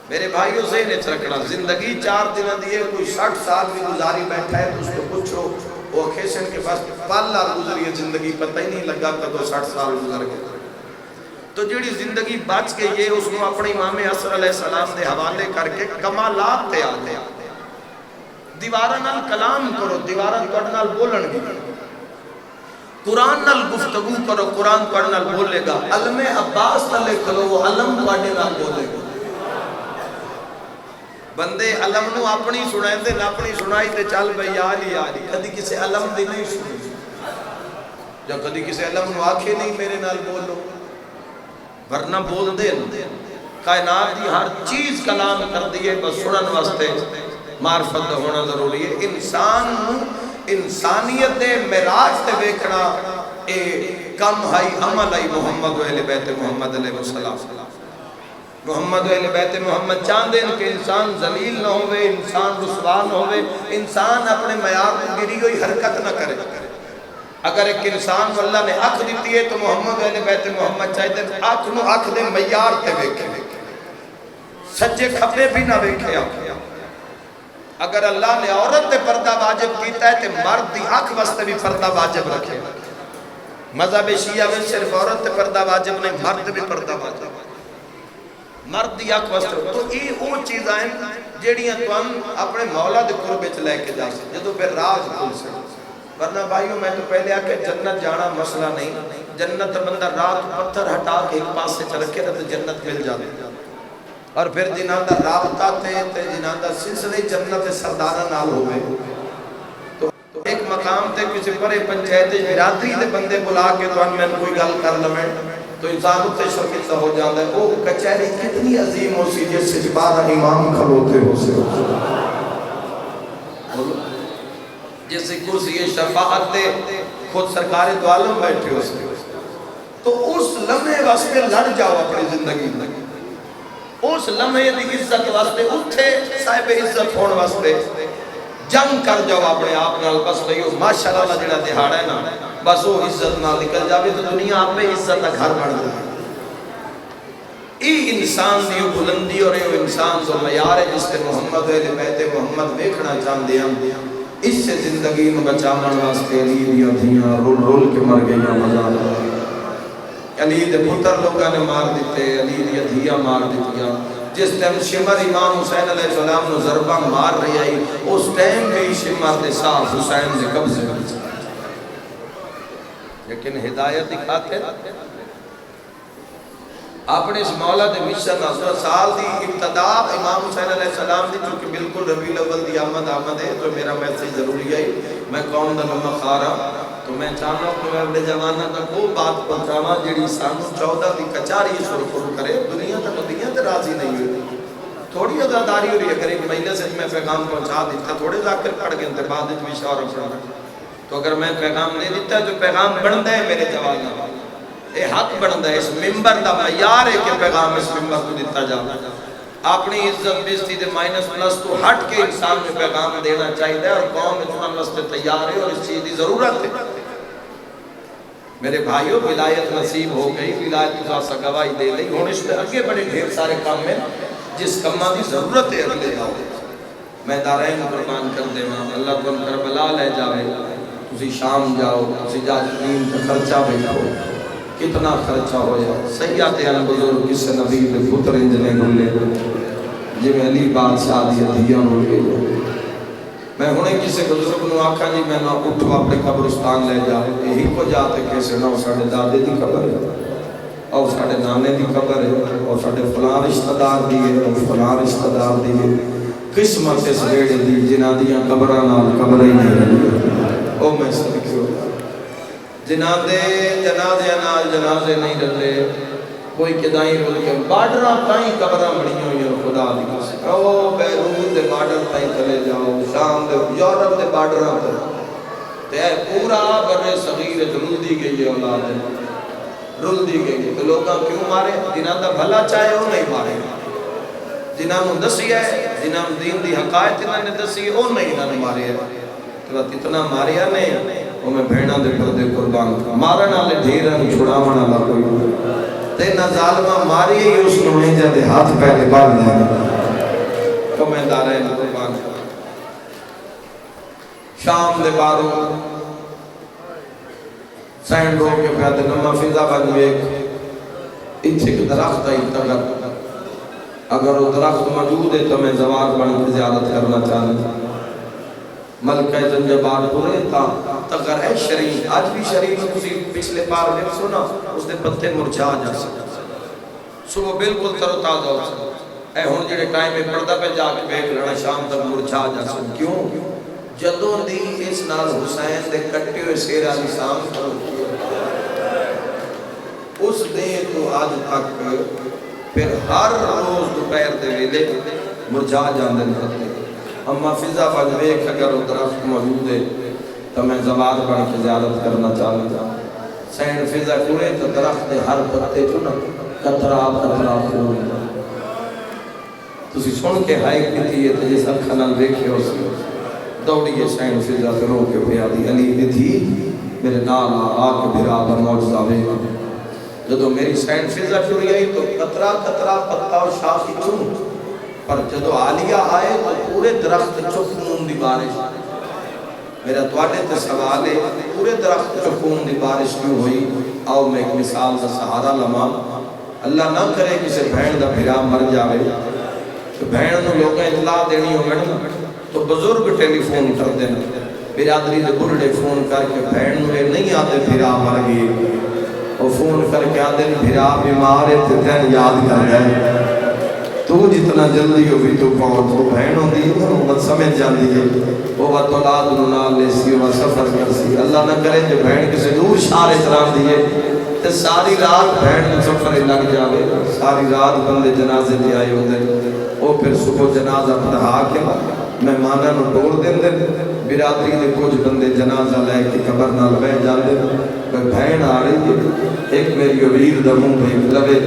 میرے بھائیو ذہن اچھ رکھنا زندگی 4 دن دیئے کوئی 60 سال بھی گزاری بیٹھا ہے تو اس کو پوچھو وہ اکیشن کے پاس پالا گزری ہے زندگی پتہ ہی نہیں لگا کدو 60 سال گزر گئے. تو جڑی زندگی بچ گئی ہے اس کو اپنے امام عصر علیہ السلام دے حوالے کر کے کمالات تے آتے ہیں. دیوارہ نال کلام کرو دیوارہ توڑ نال بولن گے قرآن نال گفتگو کرو قرآن توڑ نال بولے گا. علم عباس تلے کرو وہ علم توڑے نال بولے گا. بندے علم نو اپنی سنائیں دے نہ اپنی سنائی تے چل بھئی آلی کدی کسی علم دی نہیں سنی جب کدی کسی علم نو آکھے نہیں میرے نال بولو ورنہ بول دے. کائنات دی ہر چیز کلام کر دیئے بس سنن واسطے معرفت ہونا ضروری ہے. انسان انسانیت معراج تے دیکھنا اے کم ہائی عمل آئی محمد و اہل بیت محمد علیہ السلام. محمد و اہل بیت محمد چاندے ان کے انسان ذلیل نہ ہوئے انسان رسوا نہ ہوئے انسان اپنے معیار کو گری ہوئی حرکت نہ کرے. اگر ایک انسان کو اللہ نے اکھ دیتی ہے تو محمد و اہل بیت محمد چاہتے ہیں اکھ نو اکھ دے معیار تے دیکھے سجے کھپے بھی نہ دیکھے. اگر اللہ نے عورت تے پردہ واجب کیتا ہے تے مرد دی اکھ واسطے بھی پردہ واجب رکھے. مذہب شیعہ میں صرف عورت تے پردہ واجب نہیں مرد بھی پردہ واجب مرد دی اکھ واسطے. تو یہ وہ چیز آئیں جیڑیاں تو ہم اپنے مولا دے قربے لے کے جا سکتے جدو پھر راز کھل سکتے. ورنہ بھائیوں میں تو پہلے آ کے جنت جانا مسئلہ نہیں. جنت بندہ رات پتھر ہٹا کے ایک پاس سے چرکے تو جنت مل جاتے اور پھر جنہاں دا رابطہ تے جنہاں دا سلسلے جنت سردارہ نال ہوئے. تو ایک مقام تے کسی پرے پنچایت برادری دے بندے بلا کے تو ہم میں کوئی گل کر لمیں تو انسان اتنے شرکت ہو جاتا ہے. وہ کچہری کتنی عظیم ہو سی جس سے 12 امام کھلوتے ہو سے جیسے کرسی شفاعت دے خود سرکار دو عالم بیٹھے ہو سے. تو اس لمحے واسطے لڑ جاؤ اپنی زندگی میں اس لمحے دی عزت واسطے اٹھے صاحب عزت ہون واسطے جنگ کر جاؤ اپنے آپ نال. بس بھئیو ماشاءاللہ جڑا دہاڑا ہے نا بس وہ عزت نہ نکل جاوے تو دنیا آپ میں عزت کا گھر بڑھ جائے. ای انسان دی بلندی اور یہ انسان جو معیار ہے جس کے محمد اہل بیت محمد دیکھنا چاہتے ہیں. اس سے زندگی میں بچاون واسطے علی دیا دھیاں رول رول کے مر گئیاں مزا علی دے پتر لوگاں نے مار دیتے علی دیا دھیاں مار دیتیاں. جس ٹائم شمر امام حسین علیہ السلام نے ضربہ مار رہی آئی اس ٹائم بھی شمر دے صاف حسین دے قبضے کر سکتے. لیکن ہدایت دکھاتے اپنے اس مولا دے مشن 10 سال دی ابتدا امام حسین علیہ السلام دی چونکہ بالکل ربیع الاول دی آمد ہے تو میرا میسیج ضروری ہے. میں قوم دا نمک خا رہا تو میں چاہتا ہوں کہ میں اپنے جوانہ تک وہ بات پہنچاواں جڑی سانو 14 دی کچاری شروع کرے. دنیا تے راضی نہیں ہوئی تھوڑی ازاداری ہو رہی ہے. اگر ایک مہینے سے میں پیغام پہنچا دیتا تھوڑے ذاکر پڑھ گئے تھے بعد میں اشارہ پڑھا تو اگر میں پیغام نہیں دیتا تو پیغام بنتا ہے میرے جوانہ اے حق بنتا ہے. اس ممبر دا معیار ہے کہ پیغام اس ممبر کو دیتا جاتا ہے. اپنی عزت بیزتی دے مائنس پلس تو ہٹ کے انسان میں پیغام دینا چاہیے اور قوم اتنا واسطے تیار ہے اور اس چیز کی ضرورت ہے. میرے بھائیوں ولایت نصیب ہو گئی ولایت کو سا گواہی دے لئی ہوں اس میں اگے بڑے ڈھیر سارے کام ہیں جس کمہ کی ضرورت ہے اگلے آؤ. میں دارین قربان کر دے ماں اللہ کو کربلا لے جاوے تسی شام جاؤ تسی جاجرین کا خرچہ بیٹھو کتنا خرچہ ہویا. سیدات البزرگ کس نبی دے پتر انجنے گلے جی میں علی بادشاہ دی دھیاں ہو گئے. میں ہونے کسی بزرگ نو آکھا جی میں نہ اٹھو اپنے قبرستان لے جائے یہی کو جاتے کیسے نہ ساڑھے دادے دی قبر ہے اور ساڑھے نانے دی قبر ہے اور ساڑھے فلاں رشتہ دار دی ہے اور فلاں رشتہ دار دی ہے. قسمت اس بیڑے دی جنہ دیاں قبران آل قبر ہی نہیں رہی او میں صدقی ہوتا جنازے نال جنازے نہیں رلے کوئی کدائیں رول کے بارڈراں تائیں قبراں بڑی ہوئی ہیں خدا دی قسم او بیروت دے بارڈر تائیں چلے جاؤ شام دے یورپ دے بارڈراں تے پورا بر صغیر رول دی گئی ہے اولاد رول دی گئی ہے تو لوگاں کیوں مارے جنہاں دا بھلا چاہے وہ نہیں مارے جنہاں نوں دسی ہے جنہاں دین دی حقائق انہاں نے دسی او نہیں انہاں نے مارے تو اتنا ماریا نہیں وہ میں بھیڑاں دے پردے قربان مارن والے ڈھیراں چھڑاون والا کوئی تے نہ ظالمہ ماری ہی اس نوں نہیں جے ہاتھ پہلے باندھ دے کمندار ہے قربان شام دے باروں سینڈ رو کے پیادے نمہ فضا بن ویک اتھے ایک درخت آئی تگر اگر وہ درخت موجود ہے تو میں زوار بن کے زیارت کرنا چاہتا ملکہ زنجبار پورے تگر ہے شریف آج بھی شریف اسی پچھلے پار میں سنا اس نے پتے مرجھا جا سکتا صبح بالکل تر و تازہ ہو سکتا اے ہون جڑے ٹائم میں پردہ پہ جا کے بیٹھ رہنا شام تک مرجھا جا سکتا کیوں جدوں دی اس نال حسین دے کٹے ہوئے سیر علی سام کرو اس دے تو آج تک پھر ہر روز دوپہر دے ویلے مرجھا جاندے پتے اما فضا بن ویک اگر وہ درخت موجود ہے تو میں زوار بن کے زیارت کرنا چاہتا سینڈ فضا کوئے تو درخت دے ہر پتے چنا قطرہ خون تسی سن کے ہائے کیتی ہے تو جیسا کھنال دیکھے ہو سی دوڑیے سینڈ فضا سے رو کے پیادی علی بھی تھی میرے نال آکے بھرا دا موجزہ ویک جدو میری سینڈ فضا چوری آئی تو قطرہ پتہ و شاخی چون پر جدو عالیہ آئے تو پورے درخت چکون دی بارش میرا توڑے تے سوال ہے پورے درخت چکون دی بارش کیوں ہوئی آؤ میں ایک مثال دا سہارا لما اللہ نہ کرے کسی بہن دا بھرا مر جاوے تو بہن نو لوگا اطلاع دینی ہو گڑنا تو بزرگ ٹیلی فون کر دینا برادری دے بڑھڑے فون کر کے بہن نو نہیں آتے بھرا مر گئی وہ فون کر کے آدھے بھرا بیمار ہے تے دن یاد کر گئے تو جتنا جلدی ہو بھی تو پہنچ وہ بہن ہوں دی وہ سمجھ جاندی ہے وہ وقت اولاد نال لے سی وہ سفر کر سی اللہ نہ کرے جو بہن کسی دور شار اترام دیئے تے ساری رات بہن سفر لگ جاوے ساری رات بندے جنازے دی آئے ہوتے وہ پھر صبح جنازہ پڑھا کے مہمانہ نو ٹور دیں دیں برادری دے کچھ بندے جنازہ لے کے قبر نال بہ جاندے کوئی بہن آ رہی ہے ایک میری ویر دا منہ پہ لگے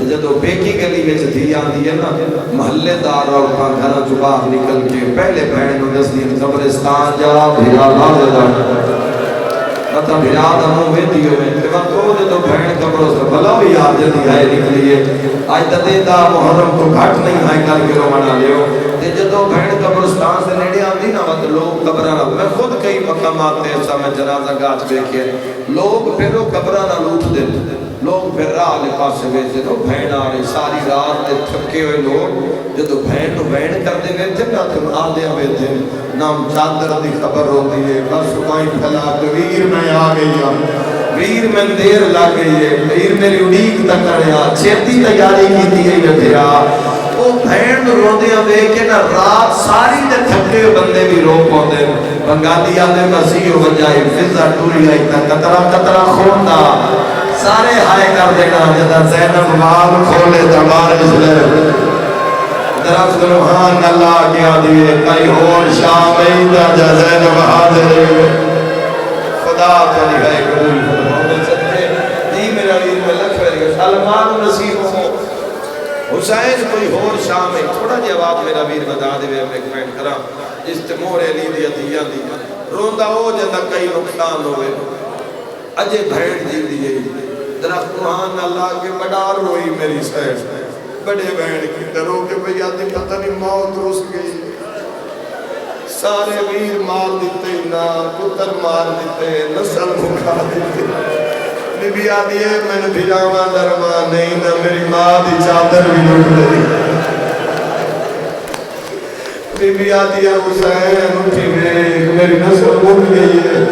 جدو بیکی گلی میں دی آندی ہے نا محلے دار اور گھر باہر نکل کے پہلے بہن نو دس دن قبرستان جا بھیرا لاؤ دا مطلب بھیرا دا منہ ویدی ہوئے تے وقت وہ جدو بہن قبرستان بھلا بھی آ جدی ہے نکلی ہے آج دے دا محرم کو گھٹ نہیں ہے کر کے رو منا لیو جدو بہن قبرستان سے نیڑے آتی نا وقت لوگ قبرانا میں خود کئی مقامات ایسا میں جنازہ گاچ دیکھے لوگ پھر وہ قبرانا لوٹ دیتے لوگ پھر راہ لے پاسے بیچے تو بہن آ رہی ساری رات دے تھکے ہوئے لوگ جدو بہن تو بہن کر دے گئے تھے نا تم آدھے بیٹھے نام چادر دی خبر ہوتی ہے بس سکائیں پھیلا تو ویر میں آ گئی ویر میں دیر لگ گئی ہے ویر میری اڑیک تک رہا چھتی تیاری کی دی گئی بھیرا وہ بہن روندیاں دے کے نا رات ساری دے تھکے بندے بھی رو پوندے بنگالی آدھے مسیح ہو جائے فضا ٹوری آئی تا قطرہ خون دا سارے ہائے کر دینا جدا زینب مال کھولے دمار جلے درخت روحان اللہ کیا دیئے کئی ہون شام ایدہ جا زینب حاضر خدا تو نہیں ہے قبول نہیں میرا ویر میں لکھ رہے سلمان نصیب ہو حسین کوئی اور شام ہے تھوڑا جی آواز میرا ویر بتا دے میں ایک پینٹ کرا جس تے مور علی دی عطیہ دی روندہ ہو جنہ کئی نقصان ہوئے اجے بھیڑ جی دیئے درخت روحان اللہ کے بڑار روئی میری سیٹ بڑے بھیڑ کی درو کے بھئی آدھی پتہ نہیں موت رس گئی سارے ویر مار دیتے نا پتر مار دیتے نسل بھکا دیتے بی بی آدھی ہے میں نے بھیجاوہ درمان نہیں نا میری ماں دی چادر بھی لوٹ لئی بی بی آدھی ہے حسین اٹھی میں میری نسل بھک گئی ہے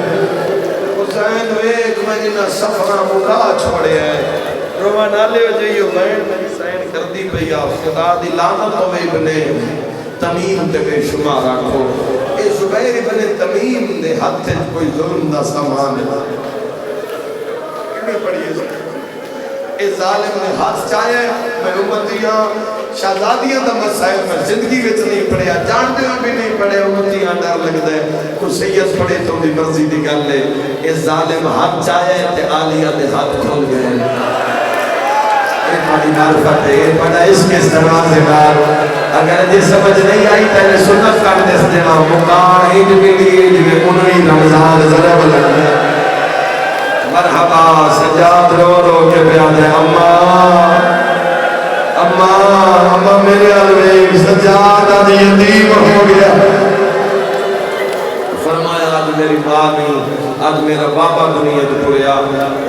حسین ایک میں جنہ سفرہ مکا چھوڑے ہے روما نالے ہو جائیو بہن میری سین کر دی بھئی آپ خدا دی لعنت ہوئے ابن تمیم تے بے شمار رکھو اے زبیر ابن تمیم دے ہاتھ کوئی ظلم دا سامان ہے میں پڑھیے سے اس ظالم نے ہاتھ چاہے میں امتیاں شہزادیاں دا مسائل میں زندگی وچ نہیں پڑھیا جانتے ہوئے بھی نہیں پڑھے امتیاں ڈر لگتا ہے کوئی سید پڑھے تو دی مرضی دی گل ہے اس ظالم ہاتھ چاہے تے عالیہ دے ہاتھ کھول گئے یہ بڑی معرفت ہے یہ بڑا اس کے دروازے دار اگر یہ سمجھ نہیں آئی پہلے سنت کر دس دینا مکان عید ملی جو انہی رمضان ضرب لگنے مرحبا سجاد رو رو کے پیادے اماں میرے علوے سجاد آج یتیم ہو گیا فرمایا آج میری ماں نہیں آج میرا بابا دنیا تو پڑیا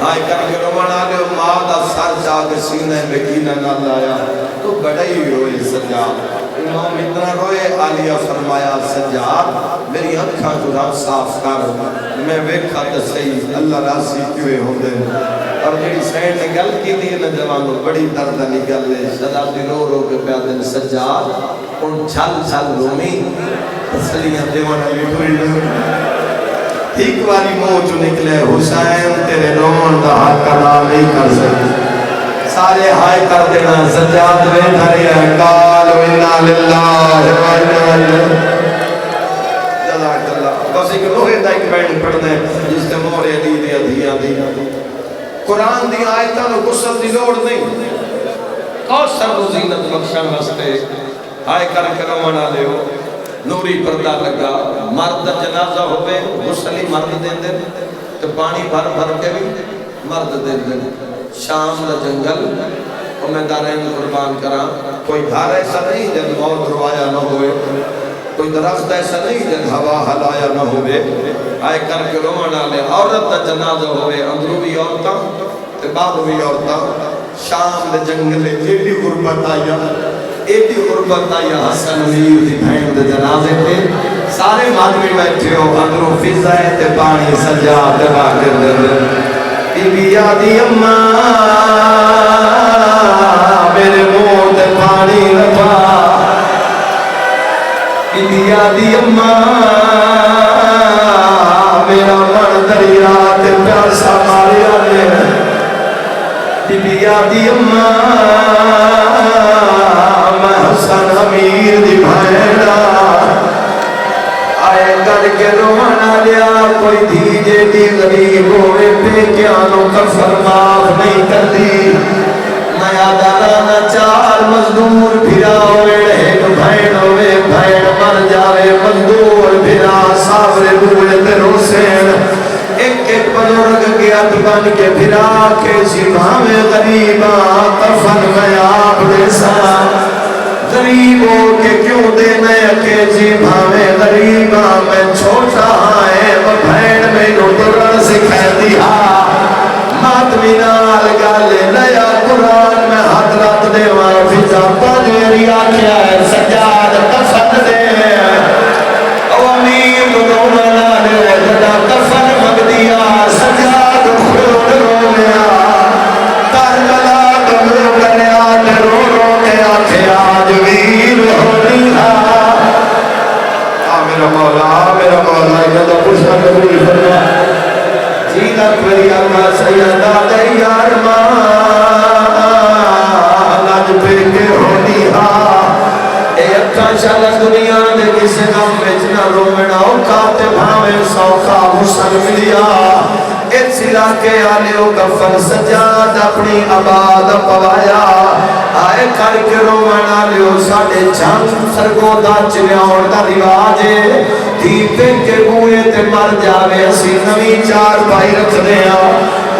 آئے کر کے رومان آگے ماں دا سر جا کے سینے میں کینہ نہ لایا تو بڑا ہی ہوئے سجاد امام اتنا روئے عالیہ فرمایا سجاد میری آنکھاں کو رب صاف کر میں ویکھا تے صحیح اللہ راضی کیوئے ہوں دے اور میری سین نے گل کی دی نہ جوانو بڑی دردنی گل ہے شہزادی رو رو کے پیادے سجاد ان چھل چھل رومی تسلیاں دیوانا لٹوئی ایک والی موج نکلے حسین تیرے رون دا حق ادا نہیں کر سکتے سارے ہائے کر دینا سجاد میں دھری ہے قال و انا للہ و انا الیہ جزاک اللہ بس ایک روحے دا ایک بینڈ پڑھنے جس تے مورے دی دی ادھیاں دی قرآن دی آیتاں نو غسل دی لوڑ نہیں کوثر و زینت بخشن واسطے ہائے کر کے روانا لے ہو نوری پردہ لگا مرد جنازہ ہوئے غسل ہی مرد دیں دیں تو پانی بھر بھر کے بھی مرد دیں دیں شام دا جنگل اور میں دارین قربان کرا کوئی گھر ایسا نہیں جن موت روایا نہ ہوئے کوئی درخت ایسا نہیں جن ہوا ہلایا نہ ہوئے آئے کر کے روانا لے عورت دا جنازہ ہوئے اندرو بھی عورتاں تے باہر بھی عورتاں شام دے جنگلے ایڈی غربت آیا ایڈی غربت آیا حسن امیر دی بھین دے جنازے پہ سارے مادمی بیٹھے ہو اندرو فضائے تے پانی سجا دبا کر دے بی بی یادی اماں میرے منہ تے پانی لبا بی بی یادی اماں میرا من دریا تے پیاسا ماریا لے بی بی یادی اماں میں حسن امیر دی بھائینا آئے کر کے روانا لیا کوئی دیجے دی غریب ہوئے پہ کیانوں کا فرماف نہیں کر دی نیا دارانا چار مزدور بھرا ہوئے ایک بھائن ہوئے بھائن مر جاوے مزدور بھرا ساورے بوئے تے روسین ایک ایک بزرگ گیا بن کے بھرا کے جیبھاوے غریبا کفن میں آپ دے ساتھ غریبوں کے کیوں دینا کہ جی بھاوے غریبہ میں چھوٹا ہے وہ بھین میں نوٹرن سکھا دیا ماتمی نال گالے نیا قرآن میں حضرت دے وہاں فضا پاجوری آکھیا ہے سجاد کفن دے او امیر دونوں منالے جدا کفن مگ دیا سجاد خود رو لیا کربلا کمرو کریا رو رو کے آکھیا میرا مولا یہ تو پوچھنا قبول فرما جینا کوئی آقا سیدہ دیار ماں لاج پہ کے ہونی اے اکھا شالا دنیا دے کسی نام بیچنا رومنا اوقات بھاوے سوکھا حسن ملیا اس علاقے آلیوں کا فن سجاد اپنی آباد پوایا آئے کر کے رومنا لیو ساڑے جان سرگوں دا چلیاؤں دا رواجے دیپے کے بوئے تے مر جاوے اسی نمی چار پائی رکھ دیا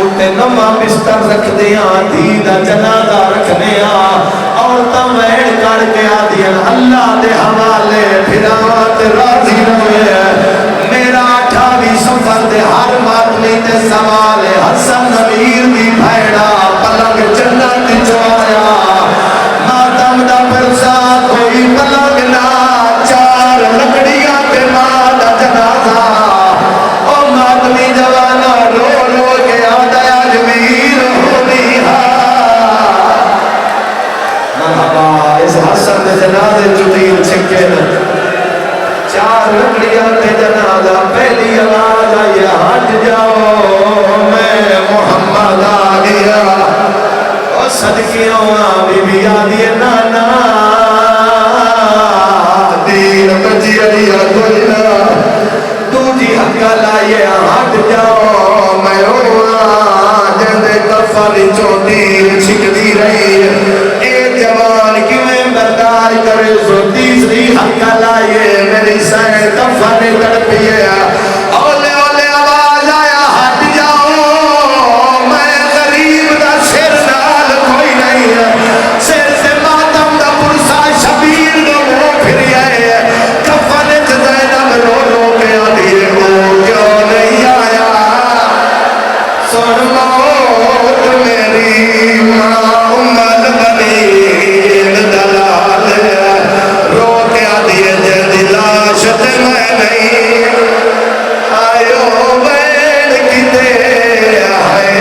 اٹھے نمہ بستر رکھ دیا دیدہ جنادہ رکھ دیا اور تمہیں کر کے آدین اللہ دے حوالے پھرات راضی روئے میرا اٹھاوی سفر دے ہر ماتمی تے سوالے حسن امیر دی بھیڑا پلنگ جنت چوایا ماتم دا پرساد کوئی پلنگ نہ چار لکڑیاں تے مادا جنازہ او ماتمی جوانا رو رو کے آدھیا جمیر ہونی مرحبا اس حسن دے جنازے جو دیر چھکے چار لکڑیاں تے جنازہ لائیے ہٹ جاؤ میں جندے کفن چوٹی چھکتی رہی اے جوان کیویں بردار کرے سو تیسری حق لائیے میری سائیں کفن تڑپیے اولے اولے آواز آیا ہٹ جاؤ میں غریب دا سر نال کوئی نہیں ہے سر سے ماتم دا پرسا شبیر نو وہ پھر آئے کفن زینب رو رو کے آدھیے وہ کیوں نہیں آیا سن موت میری ماں امت بنی دلال رو کے آدھیے جد لاش تے میں نہیں آئیو بین کی دے آئے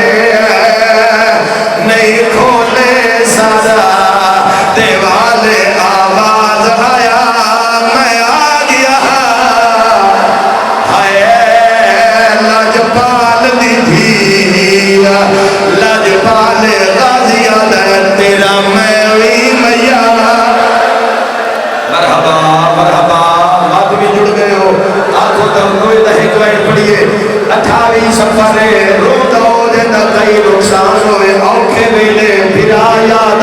نہیں کھولے سارا دیوال آواز آیا میں آ گیا لجپال دی تھی لجپال غازیہ تیرا میں وی میا مرحبا مرحبا آدمی جڑ گئے ہو آنکھوں تم کوئی دہک ویٹ پڑیے 28 سفرے رو دو جنہ کئی نقصان ہوئے اوکھے ویلے پھرا یاد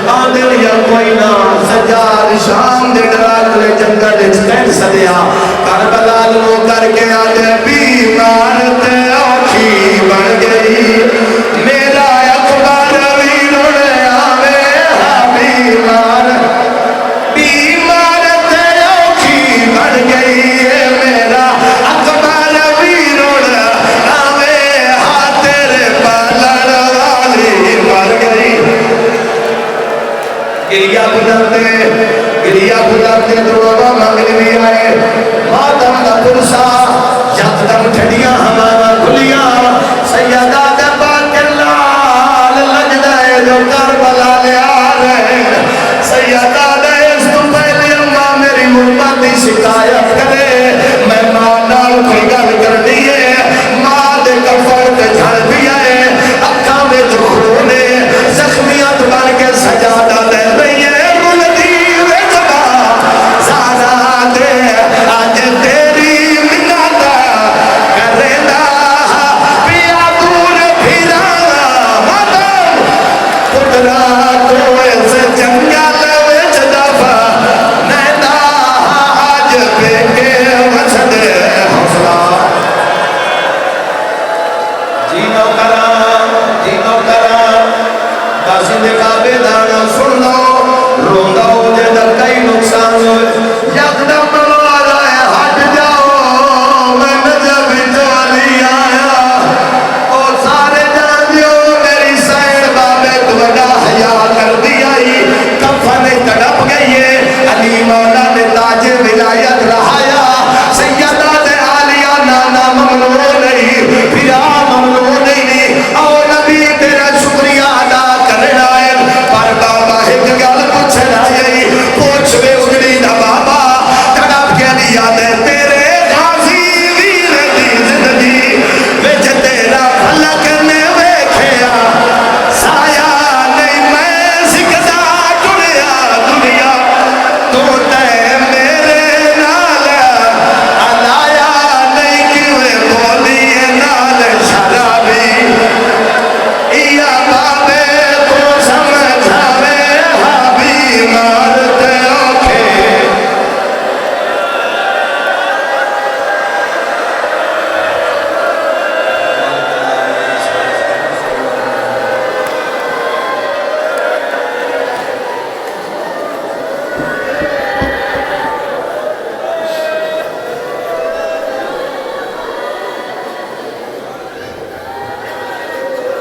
آدھن یا کوئی نہ سجاد شام دن رات لے جنگل اچھتین سدیا کربلا لو کر کے آدھے بیمار تے آنکھی بن گئی میرا اکبر ویرون آوے بیمار بیمار تے آنکھی بن گئی میرا اکبر ویرون آوے تیرے پالن والی مر گئی گریا بلندے دعا مغربی آئے ماتم دا پرسا یکدم ٹھڑیاں ہمارا کھلیاں سیدہ دبا کے لال لجدائے جو کربلا لے آ رہے سیدہ دے اس تو پہلے اماں میری امت دی شکایت